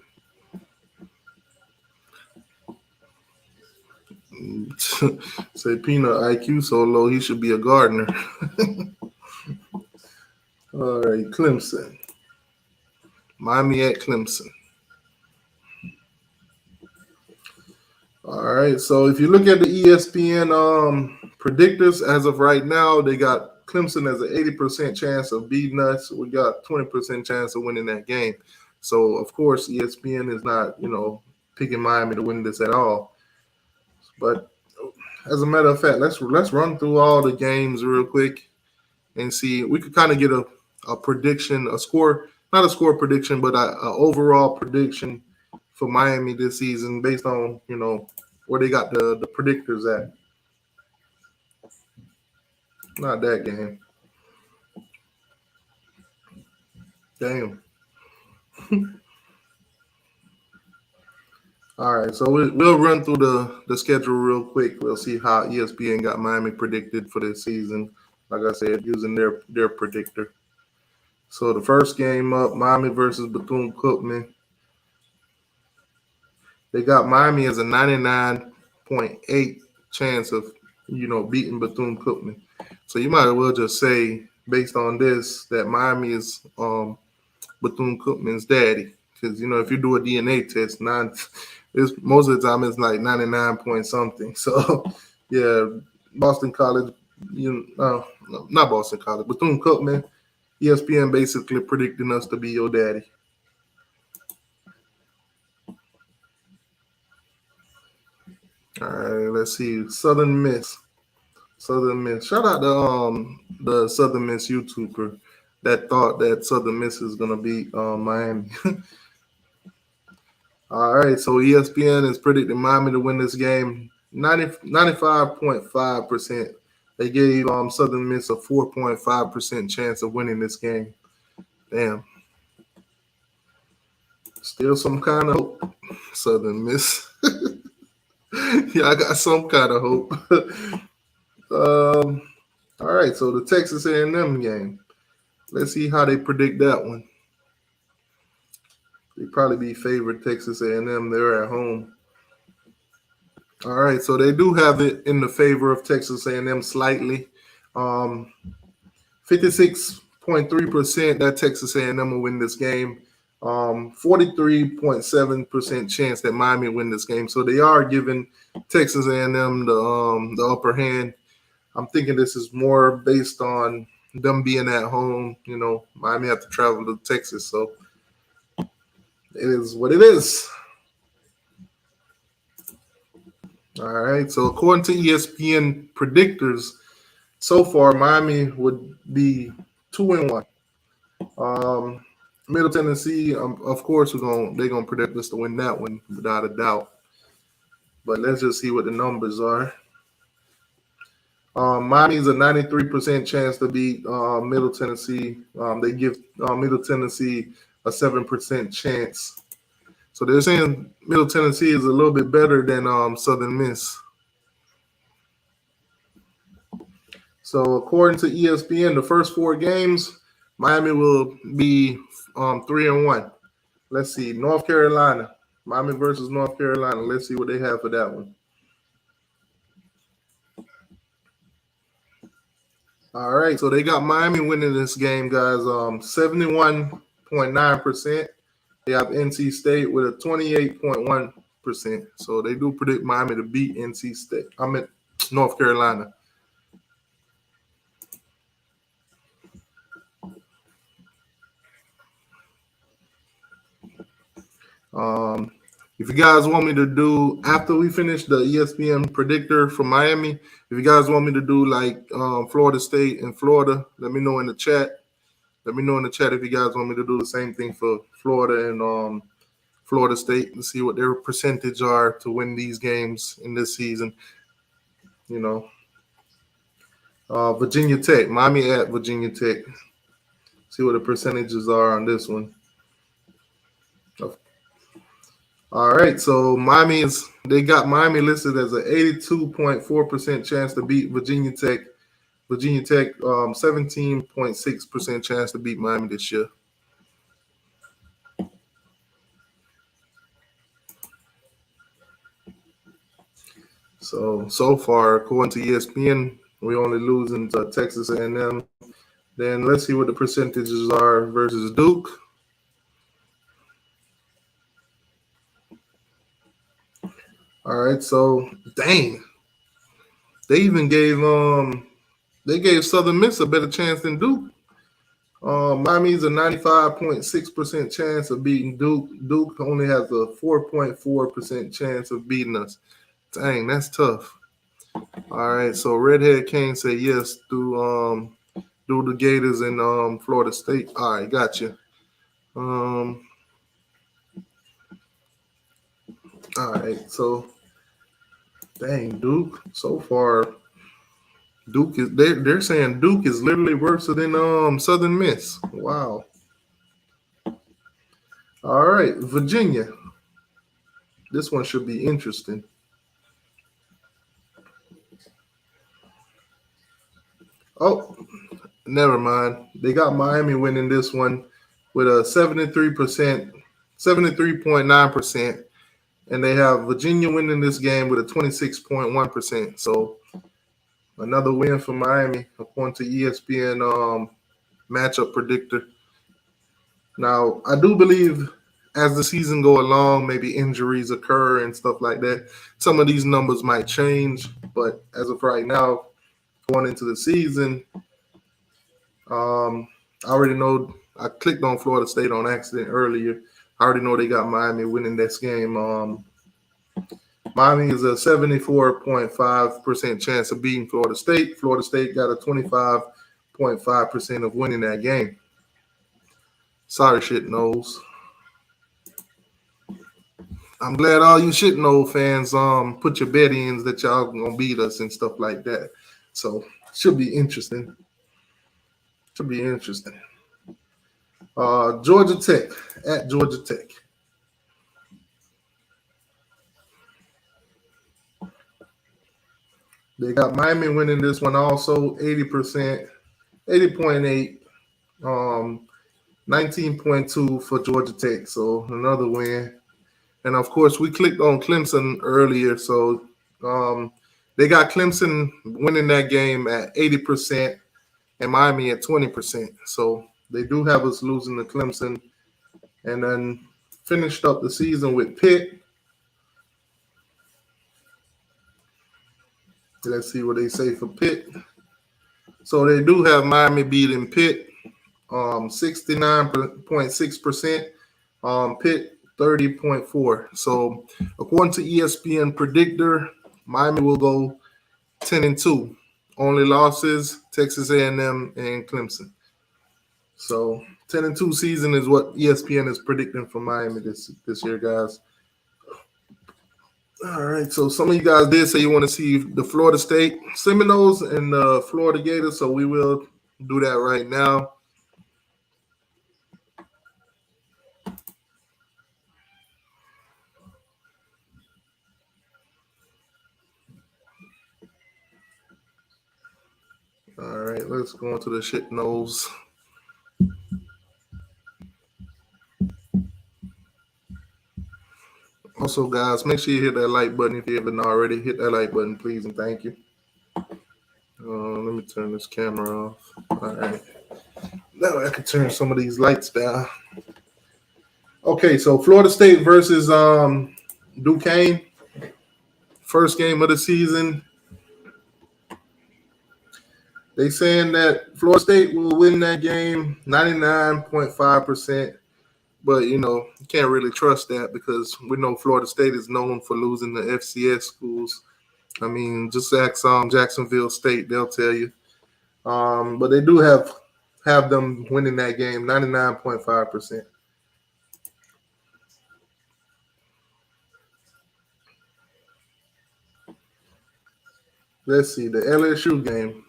Say Peanut IQ so low he should be a gardener. All right, Clemson. Miami at Clemson. All right, so if you look at the ESPN predictors as of right now, they got Clemson as an 80% chance of beating us. We got 20% chance of winning that game. So, of course, ESPN is not, picking Miami to win this at all. But as a matter of fact, let's run through all the games real quick and see. We could kind of get a prediction, a score, not a score prediction, but a overall prediction for Miami this season based on, where they got the predictors at. Not that game. Damn. All right, so we'll run through the schedule real quick. We'll see how ESPN got Miami predicted for this season. Like I said, using their predictor. So the first game up, Miami versus Bethune-Cookman. They got Miami as a 99.8 chance of, beating Bethune-Cookman. So you might as well just say, based on this, that Miami is Bethune-Cookman's daddy. Because, if you do a DNA test, most of the time it's like 99 point something. So, yeah, Boston College, not Boston College, Bethune-Cookman, ESPN basically predicting us to be your daddy. All right, let's see. Southern Miss. Shout out to the Southern Miss YouTuber that thought that Southern Miss is gonna beat Miami. All right, so ESPN is predicting Miami to win this game 95.5%. They gave Southern Miss a 4.5% chance of winning this game. Damn. Still some kind of hope, Southern Miss. Yeah, I got some kind of hope. All right, so the Texas A&M game. Let's see how they predict that one. They probably be favored Texas A&M. They're at home. All right, so they do have it in the favor of Texas A&M slightly. 56.3% that Texas A&M will win this game. 43.7% chance that Miami win this game. So they are giving Texas A&M the upper hand. I'm thinking this is more based on them being at home. You know, Miami have to travel to Texas, so it is what it is. All right. So according to ESPN predictors, so far Miami would be 2-1. Middle Tennessee, of course, they're gonna predict us to win that one without a doubt. But let's just see what the numbers are. Miami's a 93% chance to beat Middle Tennessee. They give Middle Tennessee a 7% chance. So they're saying Middle Tennessee is a little bit better than Southern Miss. So according to ESPN, the first 4 games, Miami will be 3-1. Let's see, North Carolina, Miami versus North Carolina. Let's see what they have for that one. All right, so they got Miami winning this game, guys. 71.9%. They have NC State with a 28.1%. So they do predict Miami to beat NC State. I meant North Carolina. If you guys want me to do, after we finish the ESPN predictor for Miami, if you guys want me to do like Florida State and Florida, let me know in the chat. Let me know in the chat if you guys want me to do the same thing for Florida and Florida State and see what their percentage are to win these games in this season. You know, Virginia Tech, Miami at Virginia Tech. See what the percentages are on this one. All right, so they got Miami listed as an 82.4% chance to beat Virginia Tech. Virginia Tech, 17.6% chance to beat Miami this year. So far, according to ESPN, we're only losing to Texas A&M. Then let's see what the percentages are versus Duke. All right, so dang, they even gave Southern Miss a better chance than Duke. Miami's a 95.6% chance of beating Duke. Duke only has a 4.4% chance of beating us. Dang, that's tough. All right, so Redhead Kane said yes through the Gators and Florida State. All right, gotcha. All right, so dang, Duke. So far, Duke is they're saying Duke is literally worse than Southern Miss. Wow. All right, Virginia. This one should be interesting. Oh, never mind. They got Miami winning this one with a 73.9%. And they have Virginia winning this game with a 26.1%. So another win for Miami, according to ESPN matchup predictor. Now, I do believe as the season go along, maybe injuries occur and stuff like that. Some of these numbers might change, but as of right now, going into the season, I already know. I clicked on Florida State on accident earlier. I already know they got Miami winning this game. Miami is a 74.5% chance of beating Florida State. Florida State got a 25.5% of winning that game. Sorry, shit nose. I'm glad all you shit nose fans put your bet ins that y'all gonna beat us and stuff like that. So should be interesting. Should be interesting. Georgia Tech at Georgia Tech. They got Miami winning this one also 80%, 80.8, 19.2 for Georgia Tech. So another win. And of course, we clicked on Clemson earlier. So They got Clemson winning that game at 80% and Miami at 20%. So they do have us losing to Clemson. And then finished up the season with Pitt. Let's see what they say for Pitt. So they do have Miami beating Pitt 69.6%, Pitt 30.4%. So according to ESPN Predictor, Miami will go 10-2. Only losses, Texas A&M and Clemson. So 10-2 season is what ESPN is predicting for Miami this year, guys. All right, so some of you guys did say you want to see the Florida State Seminoles and the Florida Gators, so we will do that right now. All right, let's go into the shit nose. Also, guys, make sure you hit that like button if you haven't already. Hit that like button, please, and thank you. Let me turn this camera off. All right. Now I can turn some of these lights down. Okay, so Florida State versus Duquesne. First game of the season. They saying that Florida State will win that game 99.5%. But, you can't really trust that because we know Florida State is known for losing the FCS schools. I mean, just ask Jacksonville State, they'll tell you. But they do have them winning that game 99.5%. Let's see, the LSU game.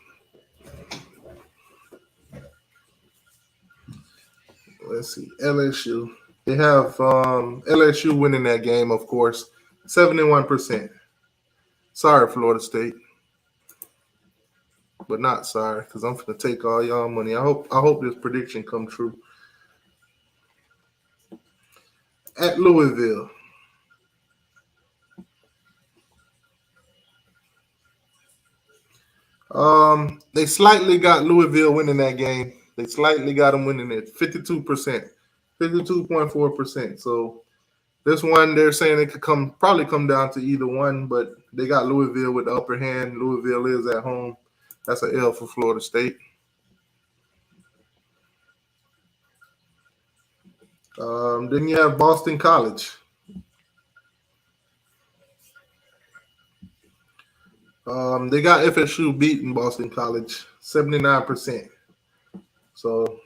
Let's see, LSU. They have LSU winning that game, of course, 71%. Sorry, Florida State. But not sorry, because I'm going to take all y'all money. I hope this prediction come true. At Louisville. They slightly got Louisville winning that game. They slightly got them winning it, 52%, 52.4%. So this one, they're saying it could probably come down to either one, but they got Louisville with the upper hand. Louisville is at home. That's an L for Florida State. Then you have Boston College. They got FSU beating Boston College 79%. So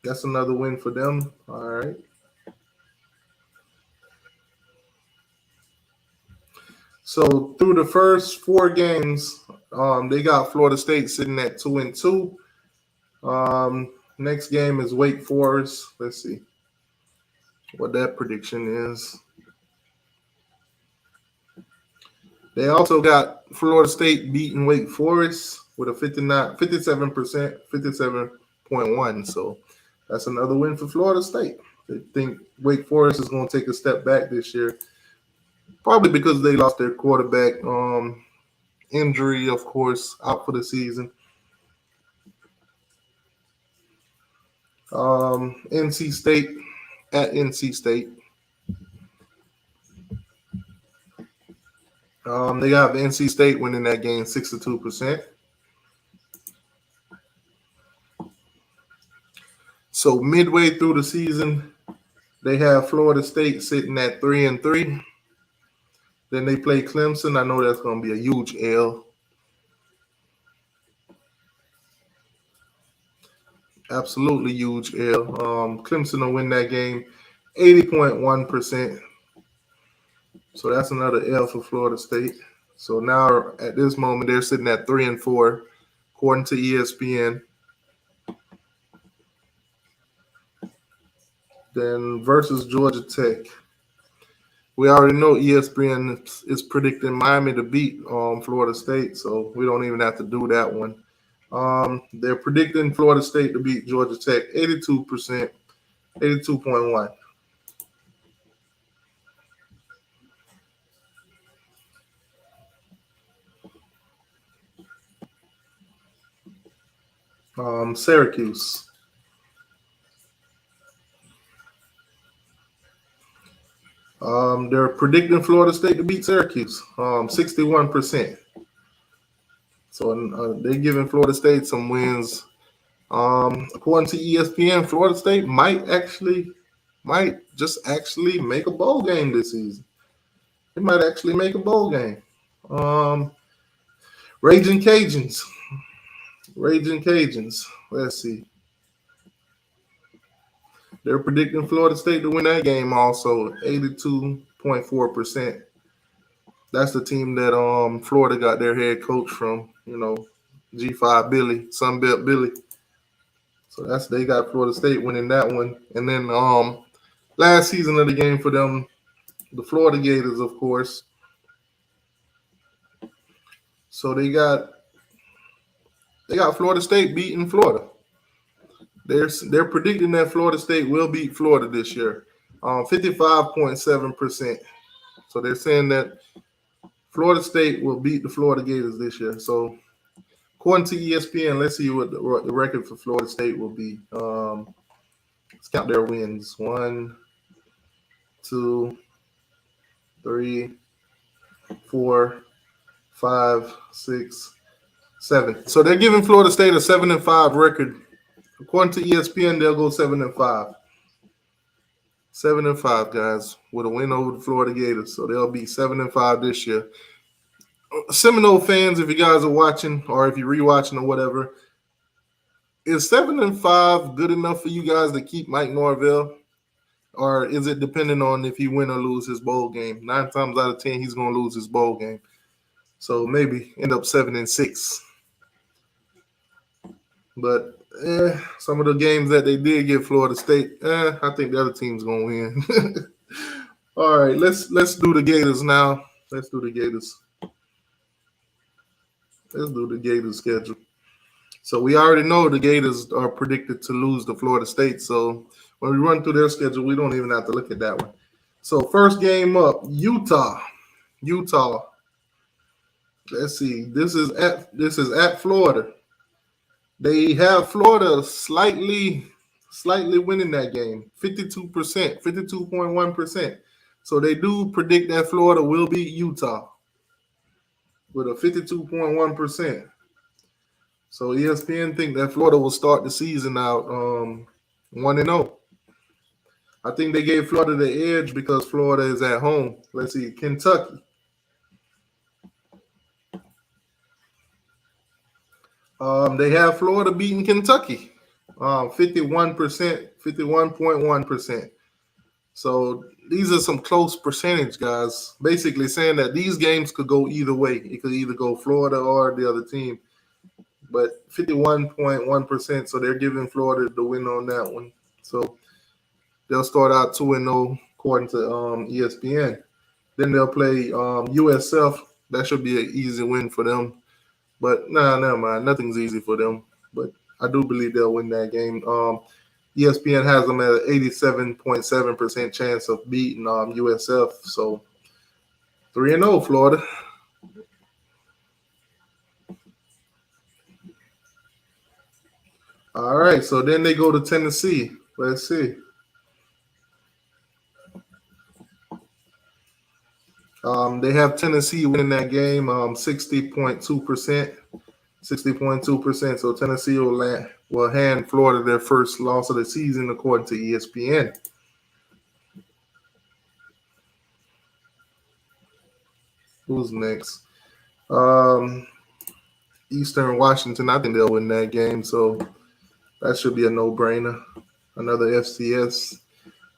that's another win for them. All right. So through the first 4 games, they got Florida State sitting at 2-2. Next game is Wake Forest. Let's see what that prediction is. They also got Florida State beating Wake Forest with a 57.1. So that's another win for Florida State. They think Wake Forest is going to take a step back this year, probably because they lost their quarterback. Injury, of course, out for the season. NC State at NC State. They got NC State winning that game 62%. So midway through the season, they have Florida State sitting at 3-3. Then they play Clemson. I know that's going to be a huge L. Absolutely huge L. Clemson will win that game 80.1%. So that's another L for Florida State. So now at this moment, they're sitting at 3-4, according to ESPN. Then versus Georgia Tech. We already know ESPN is predicting Miami to beat Florida State, so we don't even have to do that one. They're predicting Florida State to beat Georgia Tech 82%, 82.1. Syracuse. They're predicting Florida State to beat Syracuse, 61%. So they're giving Florida State some wins. According to ESPN, Florida State might just actually make a bowl game this season. They might actually make a bowl game. Raging Cajuns. Let's see. They're predicting Florida State to win that game also, 82.4%. That's the team that Florida got their head coach from, G5 Billy, Sunbelt Billy. So they got Florida State winning that one. And then last season of the game for them, the Florida Gators, of course. So they got Florida State beating Florida. They're predicting that Florida State will beat Florida this year, 55.7%. So they're saying that Florida State will beat the Florida Gators this year. So according to ESPN, let's see what the record for Florida State will be. Let's count their wins. 1, 2, 3, 4, 5, 6, 7. So they're giving Florida State a 7-5 record. According to ESPN, they'll go 7-5. 7-5, guys, with a win over the Florida Gators. So they'll be 7-5 this year. Seminole fans, if you guys are watching or if you're rewatching or whatever, is 7-5 good enough for you guys to keep Mike Norvell? Or is it depending on if he win or lose his bowl game? 9 times out of 10, he's going to lose his bowl game. So maybe end up 7-6. But some of the games that they did give Florida State, I think the other team's gonna win. All right, let's do the Gators now. Let's do the Gators schedule. So we already know the Gators are predicted to lose to Florida State. So when we run through their schedule, we don't even have to look at that one. So first game up, Utah. Let's see. This is at Florida. They have Florida slightly winning that game, 52%, 52.1%. So they do predict that Florida will beat Utah with a 52.1%. So ESPN think that Florida will start the season out 1-0. I think they gave Florida the edge because Florida is at home. Let's see, Kentucky. They have Florida beating Kentucky, 51.1%. So these are some close percentage, guys. Basically saying that these games could go either way. It could either go Florida or the other team. But 51.1%, so they're giving Florida the win on that one. So they'll start out 2-0 according to ESPN. Then they'll play USF. That should be an easy win for them. But never mind. Nothing's easy for them. But I do believe they'll win that game. ESPN has them at an 87.7% chance of beating USF. So 3-0, Florida. All right. So then they go to Tennessee. Let's see. They have Tennessee winning that game 60.2%. 60.2%. So Tennessee will hand Florida their first loss of the season, according to ESPN. Who's next? Eastern Washington. I think they'll win that game. So that should be a no-brainer. Another FCS.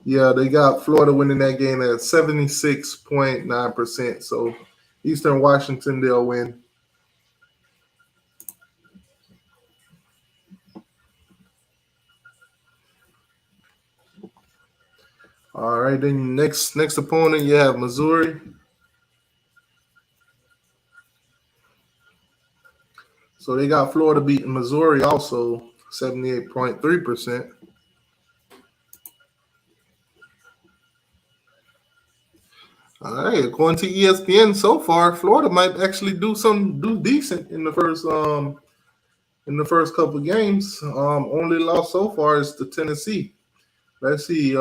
Yeah, they got Florida winning that game at 76.9%. So Eastern Washington, they'll win. All right, then next opponent, you have Missouri. So they got Florida beating Missouri also, 78.3%. All right, according to ESPN, so far Florida might actually do decent in the first in the first couple of games. Only loss so far is to Tennessee. Let's see,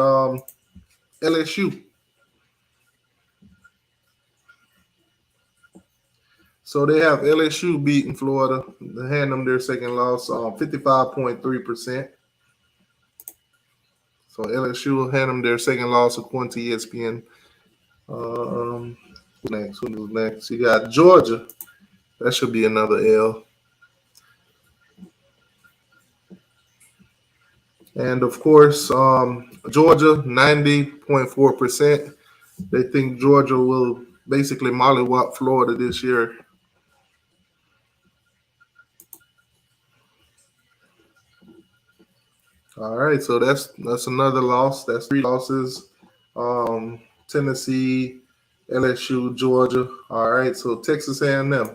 LSU. So they have LSU beating Florida. They hand them their second loss, 55.3%. So LSU will hand them their second loss according to ESPN. Who's next? You got Georgia. That should be another L. And of course, Georgia, 90.4%. They think Georgia will basically mollywop Florida this year. All right, so that's another loss. That's 3 losses. Tennessee, LSU, Georgia. All right, so Texas A&M.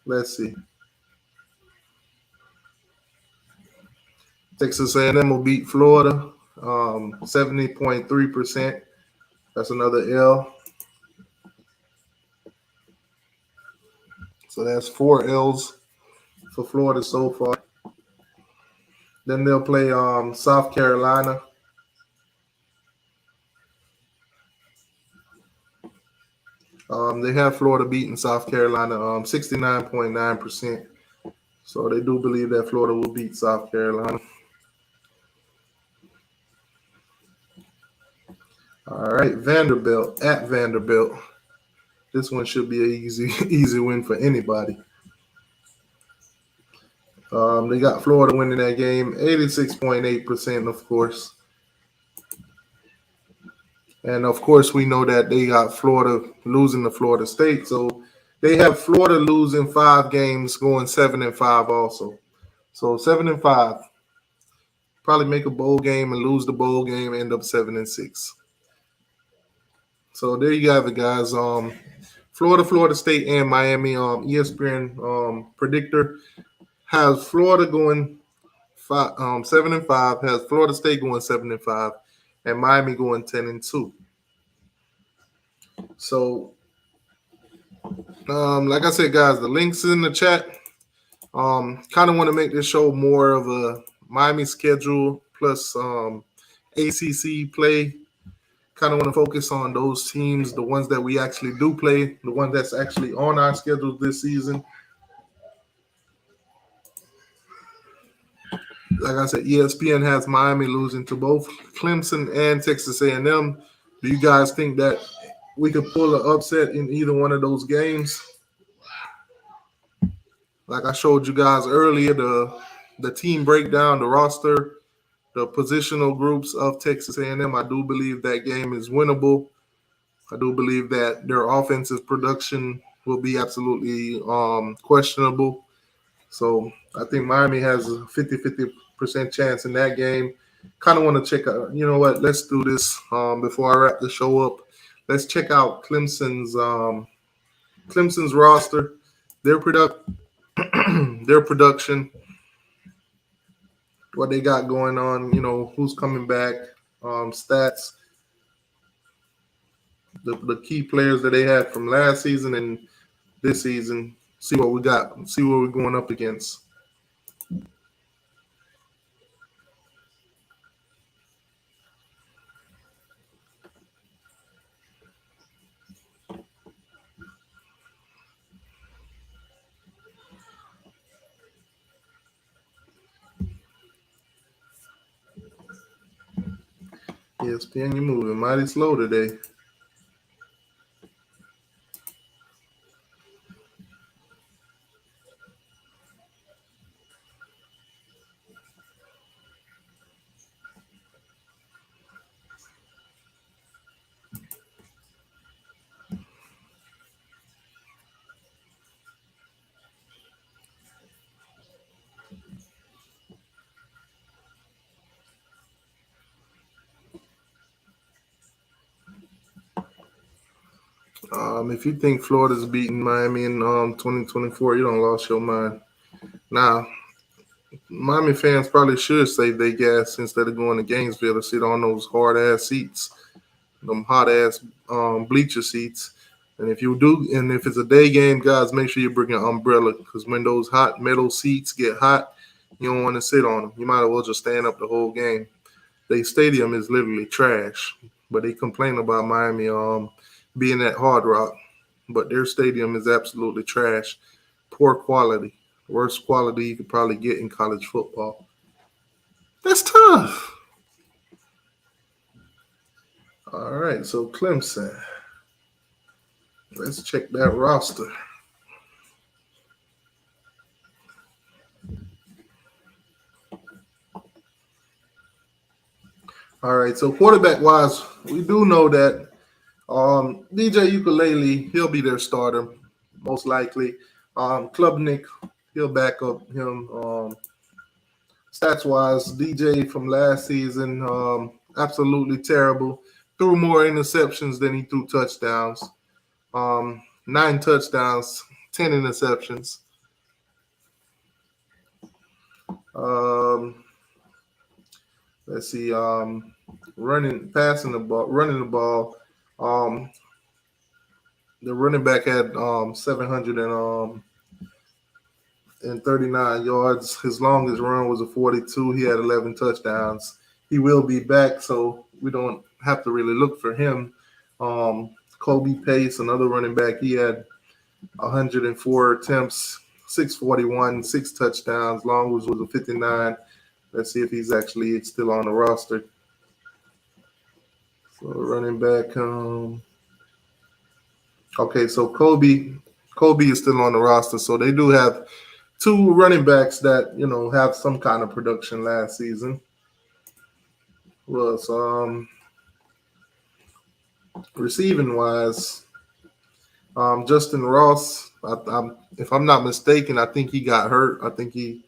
Let's see. Texas A&M will beat Florida, 70.3%. That's another L. So that's 4 L's for Florida so far. Then they'll play South Carolina. They have Florida beating South Carolina 69.9%. So they do believe that Florida will beat South Carolina. All right, Vanderbilt at Vanderbilt. This one should be an easy win for anybody. They got Florida winning that game, 86.8%, of course. And, of course, we know that they got Florida losing to Florida State. So they have Florida losing 5 games, going 7-5 also. So 7-5. Probably make a bowl game and lose the bowl game, end up 7-6. So there you have it, guys. Florida State, and Miami. ESPN predictor has Florida going 7-5, has Florida State going 7-5, and Miami going 10-2. So, like I said, guys, the links in the chat. Kind of want to make this show more of a Miami schedule plus ACC play. Kind of want to focus on those teams, the ones that we actually do play, the ones that's actually on our schedule this season. Like I said, ESPN has Miami losing to both Clemson and Texas A&M. Do you guys think that we could pull an upset in either one of those games? Like I showed you guys earlier, the team breakdown, the roster, the positional groups of Texas A&M, I do believe that game is winnable. I do believe that their offensive production will be absolutely questionable. So I think Miami has a 50% chance in that game. Kind of want to check out, you know what, let's do this before I wrap the show up. Let's check out Clemson's roster, their production, what they got going on, who's coming back, stats, the key players that they had from last season and this season, see what we got, see what we're going up against. ESPN, you're moving mighty slow today. If you think Florida's beating Miami in 2024, you don't lost your mind. Now, Miami fans probably should save their gas instead of going to Gainesville to sit on those hard-ass seats, them hot-ass bleacher seats. And if it's a day game, guys, make sure you bring an umbrella, because when those hot metal seats get hot, you don't want to sit on them. You might as well just stand up the whole game. Their stadium is literally trash, but they complain about Miami being at Hard Rock, but their stadium is absolutely trash. Poor quality, worst quality you could probably get in college football. That's tough. All right, so Clemson. Let's check that roster. All right, so quarterback-wise, we do know that DJ Ukulele, he'll be their starter, most likely. Klubnik, he'll back up him. Stats-wise, DJ from last season, absolutely terrible. Threw more interceptions than he threw touchdowns. 9 touchdowns, 10 interceptions. Let's see, running the ball. The running back had 739 yards. His longest run was a 42. He had 11 touchdowns. He will be back, so we don't have to really look for him. Kobe Pace, another running back, he had 104 attempts, 641, 6 touchdowns. Longest was a 59. Let's see if he's actually still on the roster. So running back, okay, so Kobe is still on the roster. So they do have 2 running backs that, have some kind of production last season. Was receiving wise, Justin Ross, if I'm not mistaken, I think he got hurt. I think he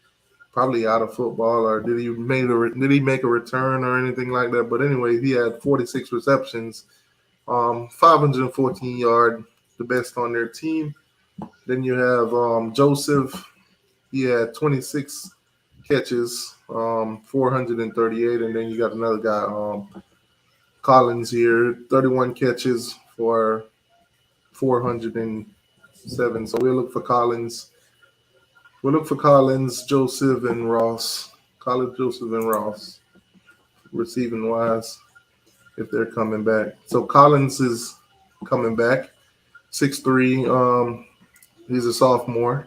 probably out of football, or did he make a return or anything like that? But anyway, he had 46 receptions, 514 yards, the best on their team. Then you have Joseph. He had 26 catches, 438, and then you got another guy, Collins here, 31 catches for 407. So we'll look for Collins. Joseph, and Ross. Receiving wise, if they're coming back. So Collins is coming back, 6'3". He's a sophomore.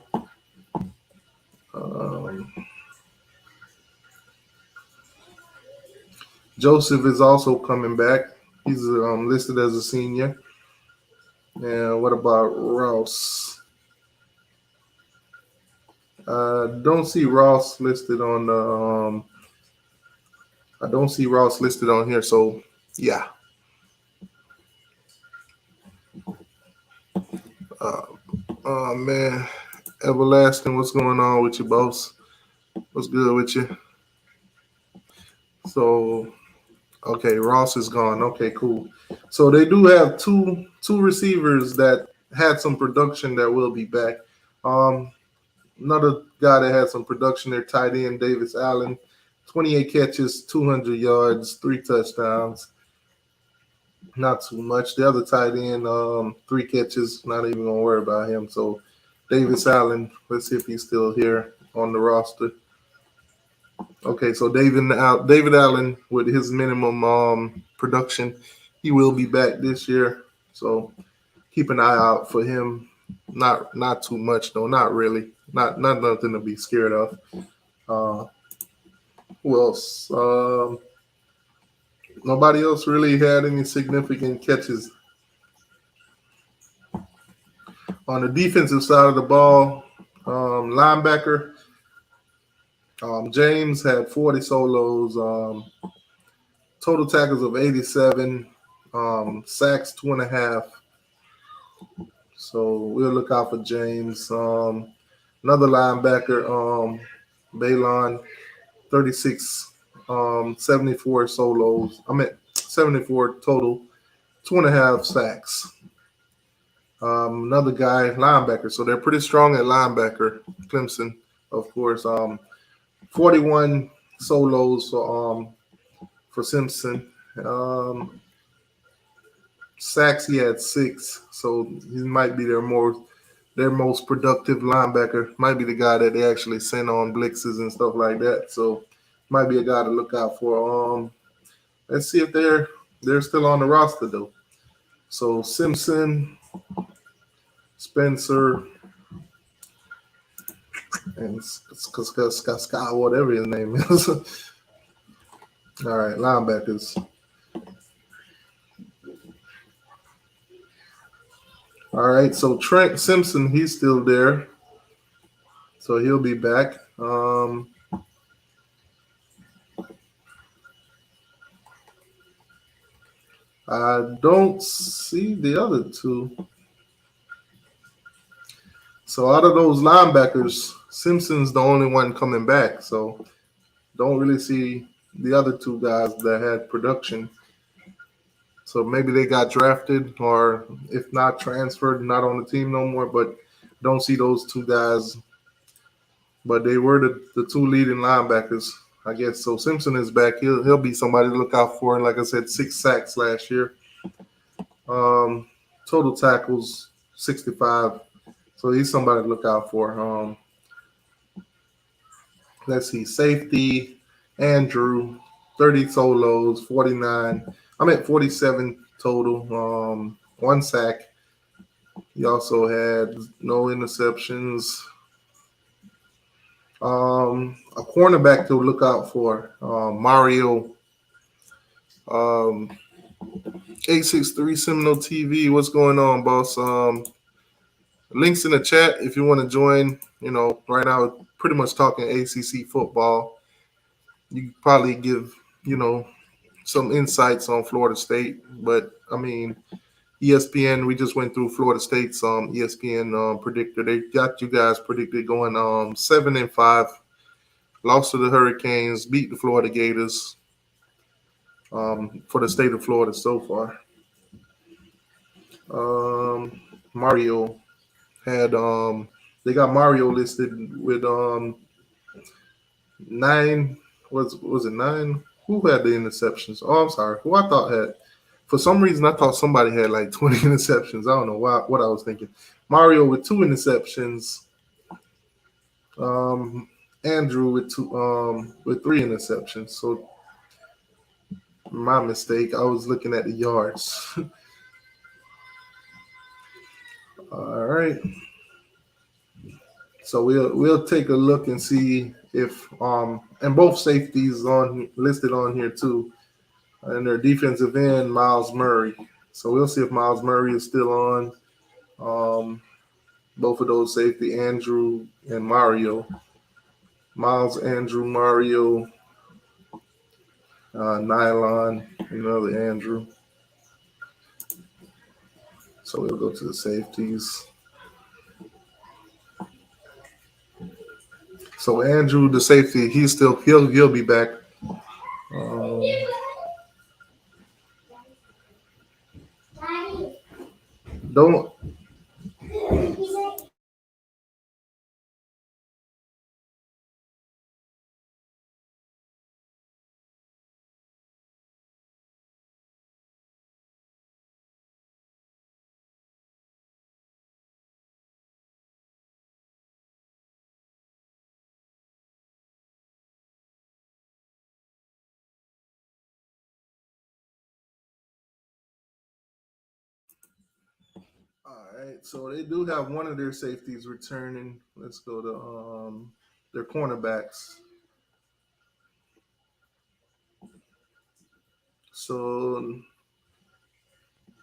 Joseph is also coming back. He's listed as a senior. And what about Ross? Don't see Ross listed on the. I don't see Ross listed on here. So yeah. Oh man, Everlasting, what's going on with you, boss? What's good with you? So, okay, Ross is gone. Okay, cool. So they do have two receivers that had some production that will be back. Another guy that had some production there, tight end Davis Allen, 28 catches, 200 yards, 3 touchdowns. Not too much. The other tight end, 3 catches. Not even gonna worry about him. So Davis Allen, let's see if he's still here on the roster. Okay, so David Allen with his minimum production, he will be back this year. So keep an eye out for him. Not too much though. Not really. Not nothing to be scared of. Who else? Nobody else really had any significant catches. On the defensive side of the ball, linebacker, James had 40 solos, total tackles of 87, sacks 2.5. So we'll look out for James. Another linebacker, Balon, 36, 74 solos. 74 total, 2.5 sacks. Another guy, linebacker. So they're pretty strong at linebacker. Clemson, of course. 41 solos for Simpson. Sacks, he had 6, so he might be their most productive linebacker. Might be the guy that they actually send on blitzes and stuff like that. So might be a guy to look out for. Let's see if they're still on the roster though. So Simpson, Spencer, and Scott, whatever his name is. All right, linebackers. All right, so Trent Simpson, he's still there. So he'll be back. I don't see the other two. So out of those linebackers, Simpson's the only one coming back. So don't really see the other 2 guys that had production. So maybe they got drafted, or if not transferred, not on the team no more. But don't see those 2 guys. But they were the 2 leading linebackers, I guess. So Simpson is back. He'll be somebody to look out for. And like I said, 6 sacks last year. Total tackles 65. So he's somebody to look out for. Let's see, safety Andrew, 30 solos, 47 total. 1 sack. He also had no interceptions. A cornerback to look out for, Mario. 863 seminoletv. What's going on, boss? Links in the chat if you want to join. Right now we're pretty much talking ACC football. You could probably give, some insights on Florida State. But, I mean, ESPN, we just went through Florida State's ESPN predictor. They got you guys predicted going 7-5. Lost to the Hurricanes, beat the Florida Gators for the state of Florida so far. Mario had they got Mario listed with 9. Was it 9? Who had the interceptions? Oh, I'm sorry. Who I thought had? For some reason, I thought somebody had like 20 interceptions. I don't know what I was thinking. Mario with 2 interceptions. Andrew with 3 interceptions. So my mistake. I was looking at the yards. All right. So we'll take a look and see if and both safeties listed on here too, and their defensive end Miles Murray. So we'll see if Miles Murray is still on. Both of those safety, Andrew and Mario. Miles, Andrew, Mario, Nylon, another Andrew. So we'll go to the safeties. So Andrew, the safety, he'll be back. Don't. All right, so they do have one of their safeties returning. Let's go to their cornerbacks. So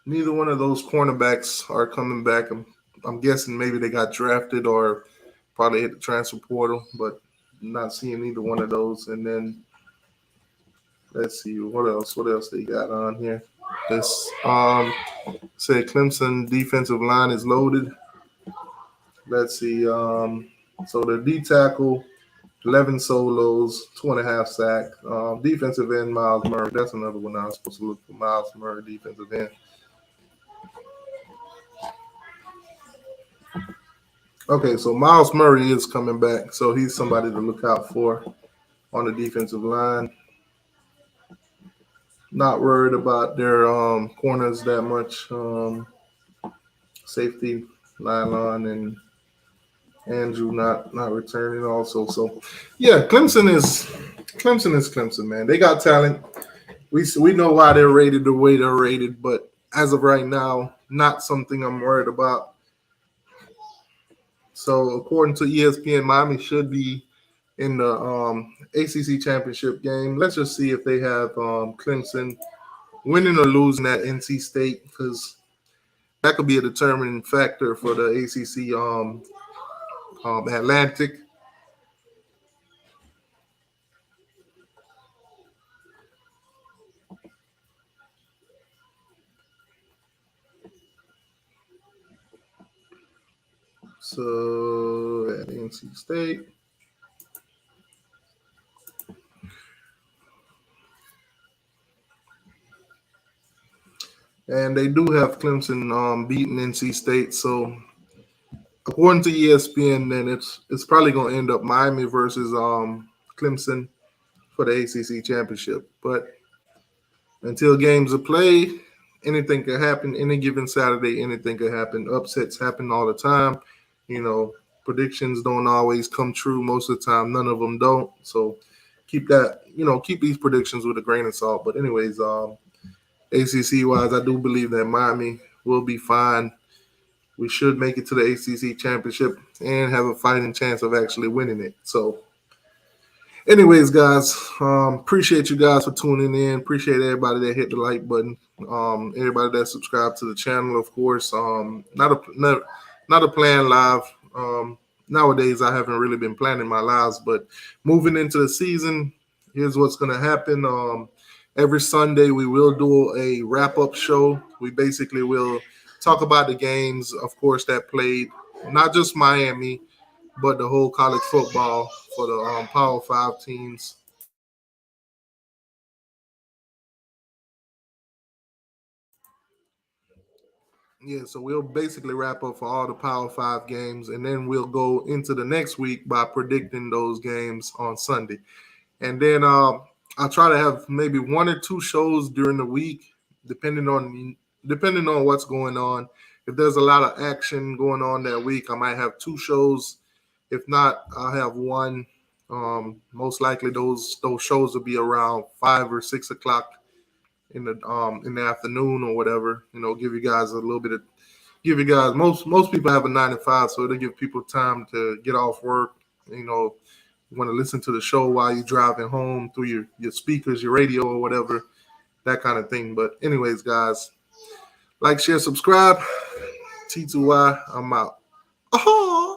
neither one of those cornerbacks are coming back. I'm guessing maybe they got drafted or probably hit the transfer portal, but not seeing either one of those. And then let's see what else they got on here. This say Clemson defensive line is loaded. Let's see. So the D tackle, 11 solos, 2.5 sacks. Defensive end, Miles Murray. That's another one I was supposed to look for. Miles Murray, defensive end. Okay, so Miles Murray is coming back. So he's somebody to look out for on the defensive line. Not worried about their corners that much. Safety, Nylon and Andrew not returning also. So yeah, Clemson is Clemson, man. They got talent. We know why they're rated the way they're rated, but as of right now, not something I'm worried about. So according to ESPN, Miami should be in the ACC championship game. Let's just see if they have Clemson winning or losing at NC State, because that could be a determining factor for the ACC Atlantic. So at NC State. And they do have Clemson beating NC State. So according to ESPN, then it's probably going to end up Miami versus Clemson for the ACC championship. But until games are played, anything can happen. Any given Saturday, anything can happen. Upsets happen all the time. You know, predictions don't always come true. Most of the time, none of them don't. So keep these predictions with a grain of salt. But anyways, ACC wise, I do believe that Miami will be fine. We should make it to the ACC championship and have a fighting chance of actually winning it. So anyways, guys, appreciate you guys for tuning in. Appreciate everybody that hit the like button. Everybody that subscribed to the channel, of course. Not a planned live. Nowadays, I haven't really been planning my lives, but moving into the season, here's what's going to happen. Every Sunday, we will do a wrap-up show. We basically will talk about the games, of course, that played, not just Miami, but the whole college football for the Power 5 teams. Yeah, so we'll basically wrap up for all the Power 5 games, and then we'll go into the next week by predicting those games on Sunday. And then I'll try to have maybe one or two shows during the week, depending on what's going on. If there's a lot of action going on that week, I might have two shows. If not, I'll have one. Most likely those shows will be around 5 or 6 o'clock in the afternoon or whatever. Give you guys a little bit of most people have a 9 to 5, so it'll give people time to get off work. You want to listen to the show while you're driving home through your speakers, your radio, or whatever, that kind of thing. But anyways, guys, like, share, subscribe. T2Y, I'm out. Oh!